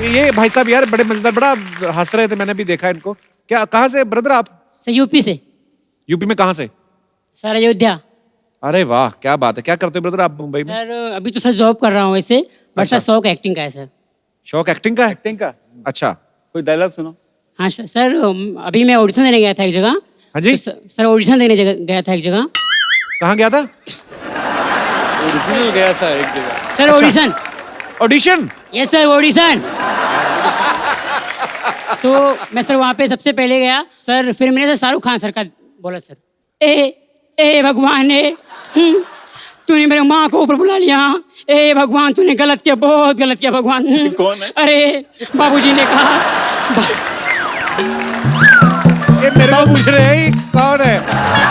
Speaker 4: ये भाई साहब यार बड़े मजेदार, बड़ा हंस रहे थे, मैंने भी देखा इनको। क्या, कहाँ से ब्रदर आप?
Speaker 14: सर यूपी से।
Speaker 4: यूपी में कहाँ से?
Speaker 14: सर अयोध्या।
Speaker 4: अरे वाह, क्या बात है। क्या करते हो ब्रदर आप मुंबई में?
Speaker 14: सर अभी तो सर जॉब कर रहा हूँ वैसे, बट सर शौक एक्टिंग का है सर।
Speaker 4: शौक एक्टिंग का? एक्टिंग का, अच्छा। कोई डायलॉग सुनो।
Speaker 14: हाँ सर, अभी मैं ऑडिशन देने गया था एक जगह।
Speaker 4: हाँ जी?
Speaker 14: तो सर ऑडिशन देने गया था एक जगह।
Speaker 4: कहाँ गया था?
Speaker 8: ओरिजिनल गया था एक जगह।
Speaker 14: Sir audition.
Speaker 4: Audition?
Speaker 14: Yes sir, audition. तो मैं सर वहाँ पे सबसे पहले गया सर, फिर मैंने सर शाहरुख खान सर का बोला सर, ए भगवान तूने मेरे माँ को ऊपर बुला लिया, ए भगवान तूने गलत किया, बहुत गलत किया भगवान।
Speaker 8: कौन है?
Speaker 14: अरे बाबूजी ने कहा,
Speaker 4: ये मेरे को पूछ रहे हैं कौन है?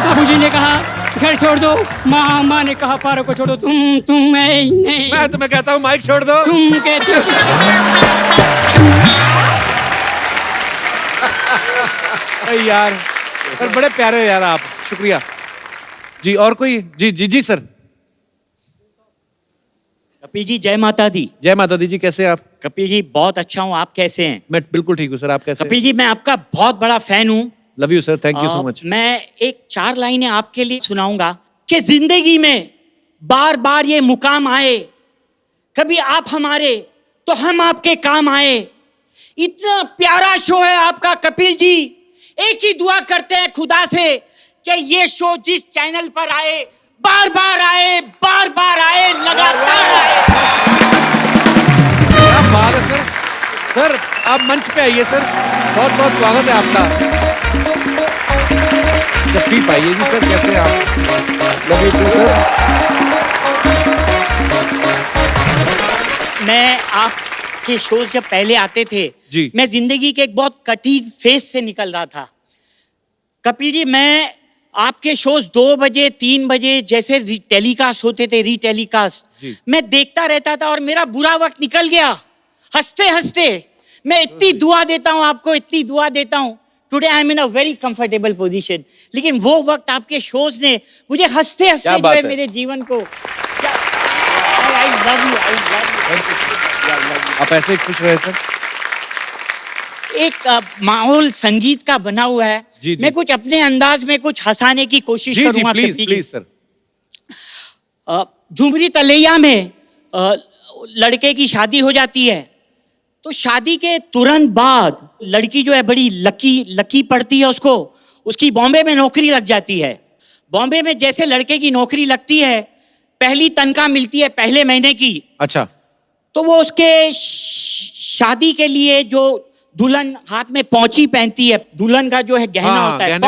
Speaker 14: बाबूजी ने कहा घर छोड़ दो, माँ ने कहा पारो को छोड़ दो, तुम नहीं।
Speaker 4: मैं तुम्हें कहता हूँ माइक छोड़ दो।
Speaker 14: तुम कहते हो।
Speaker 4: यार सर बड़े प्यारे हो यार आप, शुक्रिया जी। और कोई? जी जी जी सर।
Speaker 17: कपिल जी जय माता दी।
Speaker 4: जय माता दी जी, कैसे हैं आप?
Speaker 17: कपिल जी बहुत अच्छा हूँ, आप कैसे हैं?
Speaker 4: मैं बिल्कुल ठीक हूँ सर, आप कैसे?
Speaker 17: कपिल जी मैं आपका बहुत बड़ा फैन हूँ।
Speaker 4: Love you sir, thank you so much.
Speaker 17: मैं एक 4 लाइनें आपके लिए सुनाऊंगा कि जिंदगी में बार बार ये मुकाम आए, कभी आप हमारे तो हम आपके काम आए। इतना प्यारा शो है आपका कपिल जी, एक ही दुआ करते हैं खुदा से कि ये शो जिस चैनल पर आए, बार बार आए, बार बार आए, लगातार आए।
Speaker 4: क्या बात है सर। सर आप मंच पे आइए सर, बहुत बहुत स्वागत है आपका। तशरीफ आइए जी सर, कैसे हैं आप? Love you too sir.
Speaker 17: मैं आपके शोज जब पहले आते थे
Speaker 4: जी,
Speaker 17: मैं जिंदगी के एक बहुत कठिन फेज से निकल रहा था। कपिल जी मैं आपके शोज 2 बजे 3 बजे जैसे टेलीकास्ट होते थे, रीटेलीकास्ट, मैं देखता रहता था और मेरा बुरा वक्त निकल गया हंसते हंसते। मैं इतनी दुआ देता हूँ आपको, इतनी दुआ देता हूँ। Today I am in a very comfortable position, लेकिन वो वक्त आपके शोज ने मुझे हंसते हंसते जो है मेरे जीवन को। I love you, I love you.
Speaker 4: आप ऐसे खुश रहे सर।
Speaker 17: एक माहौल संगीत का बना हुआ है।
Speaker 4: जी,
Speaker 17: मैं कुछ अपने अंदाज में कुछ हंसाने की कोशिश करूंगा।
Speaker 4: Please please sir.
Speaker 17: Jhumri Telaiya में लड़के की शादी हो जाती है, तो शादी के तुरंत बाद लड़की जो है बड़ी लकी पड़ती है उसको, उसकी बॉम्बे में नौकरी लग जाती है। बॉम्बे में जैसे लड़के की नौकरी लगती है, पहली तनख्वाह मिलती है पहले महीने की।
Speaker 4: अच्छा।
Speaker 17: तो वो उसके शादी के लिए जो दुल्हन हाथ में पौंची पहनती है, दुल्हन का जो है गहना होता है,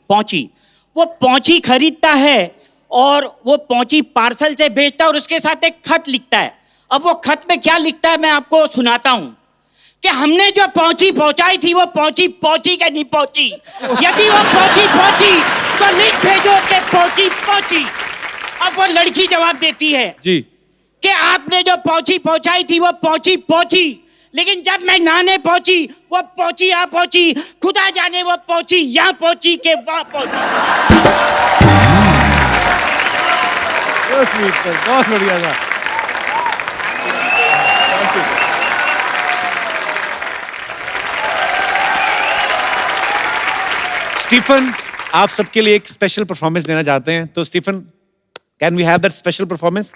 Speaker 17: पौंची, वो पौंची खरीदता है और वो पौंची पार्सल से भेजता है और उसके साथ एक खत लिखता है। अब वो खत में क्या लिखता है मैं आपको सुनाता हूं कि हमने जो पौंची पहुंचाई थी वो पौंची के नहीं पहुंची। यदि वो पहुंची तो लिख भेजो कि पहुंची। अब वो लड़की जवाब देती है
Speaker 4: जी
Speaker 17: कि आपने जो पौंची पहुंचाई थी वो पहुंची, लेकिन जब मैं नहाने पहुंची वो पहुंची यहाँ पहुंची, खुदा जाने वो पहुंची यहाँ पहुंची के वहां पहुंची।
Speaker 4: बहुत बढ़िया था। स्टीफन आप सबके लिए एक स्पेशल परफॉर्मेंस देना चाहते हैं, तो Stephen can we have that special performance?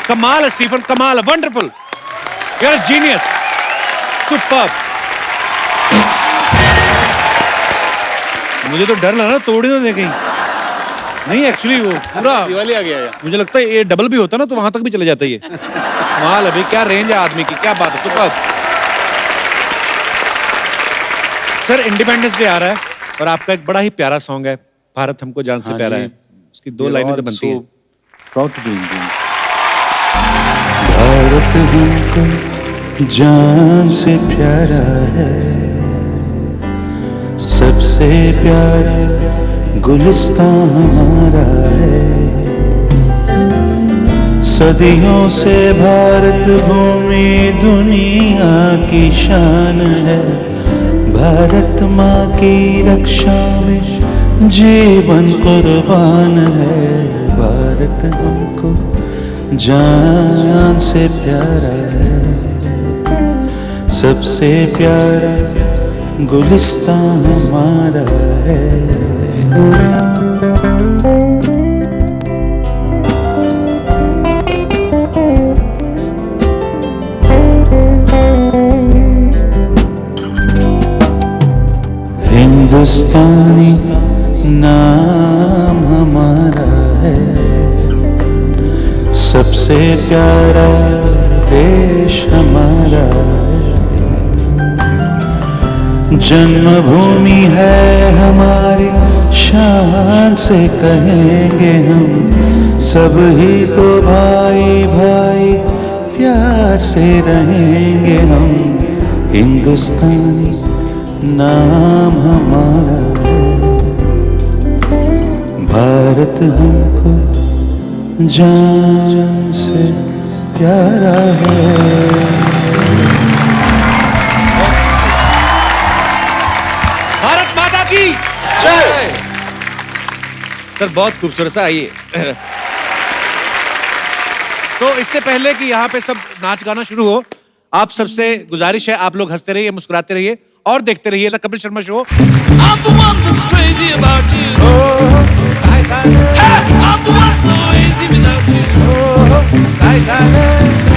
Speaker 5: कमाल है स्टीफन, कमाल है, wonderful, you are genius, superb. मुझे तो डर लगा तोड़ ही ना दे कहीं। नहीं एक्चुअली वो पूरा
Speaker 8: दिवाली आ गया यार।
Speaker 5: मुझे लगता है ये डबल भी होता ना तो वहां तक भी चले जाता है ये। कमाल है भाई, क्या रेंज है आदमी की, क्या बात है, सुपर्ब। सर इंडिपेंडेंस डे आ रहा है और आपका एक बड़ा ही प्यारा सॉन्ग है, भारत हमको जान से प्यारा है, उसकी 2 लाइनें तो बनती है।
Speaker 8: Proud to be Indian. Bharat हमको जान से प्यारा है, सबसे प्यारा गुलिस्तान हमारा है। सदियों से भारत भूमि दुनिया की शान है, भारत माँ की रक्षा में जीवन कुर्बान है। भारत हमको जान से प्यारा है, सबसे प्यारा गुलिस्तान हमारा है। हिंदुस्तानी नाम हमारा है, सबसे प्यारा देश हमारा है। जन्मभूमि है हमारी, शान से कहेंगे हम, सब ही तो भाई भाई प्यार से रहेंगे हम। हिंदुस्तानी नाम हमारा है, भारत हमको जान से प्यारा है।
Speaker 5: भारत माता की जय। सर बहुत खूबसूरत सा, आइए। तो इससे पहले कि यहाँ पे सब नाच गाना शुरू हो, आप सबसे गुजारिश है आप लोग हंसते रहिए, मुस्कुराते रहिए और देखते रहिए the Kapil Sharma show.
Speaker 6: I'm the one that's crazy about you. Hey, I'm the one so easy without you.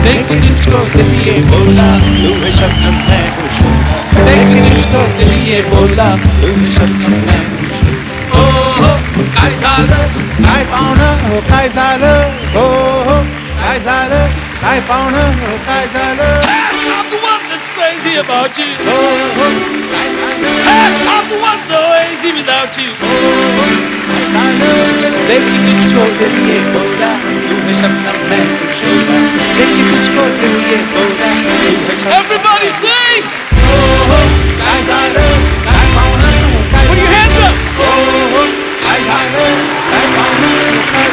Speaker 13: लेकिन इसको दिल ये बोला तुम्हें शब्द मैं खुश हूँ, लेकिन इसको दिल ये बोला तुम्हें शब्द मैं खुश हूँ। ओह काय झालं काय पाहुणं काय झालं, ओह काय झालं काय पाहुणं काय झालं।
Speaker 6: I'm the one that's crazy about you. Hey, I'm the one so easy without you.
Speaker 13: लेकिन तुझको दिल ये बोला तुम्हें शब्द मैं खुश हूँ, लेकिन तुझको दिल ये बोला तुम्हें शब्द।
Speaker 6: Everybody sing.
Speaker 13: काय झालं काय पाहुणं काय झालं,
Speaker 6: Put your hands up.
Speaker 13: काय झालं काय पाहुणं काय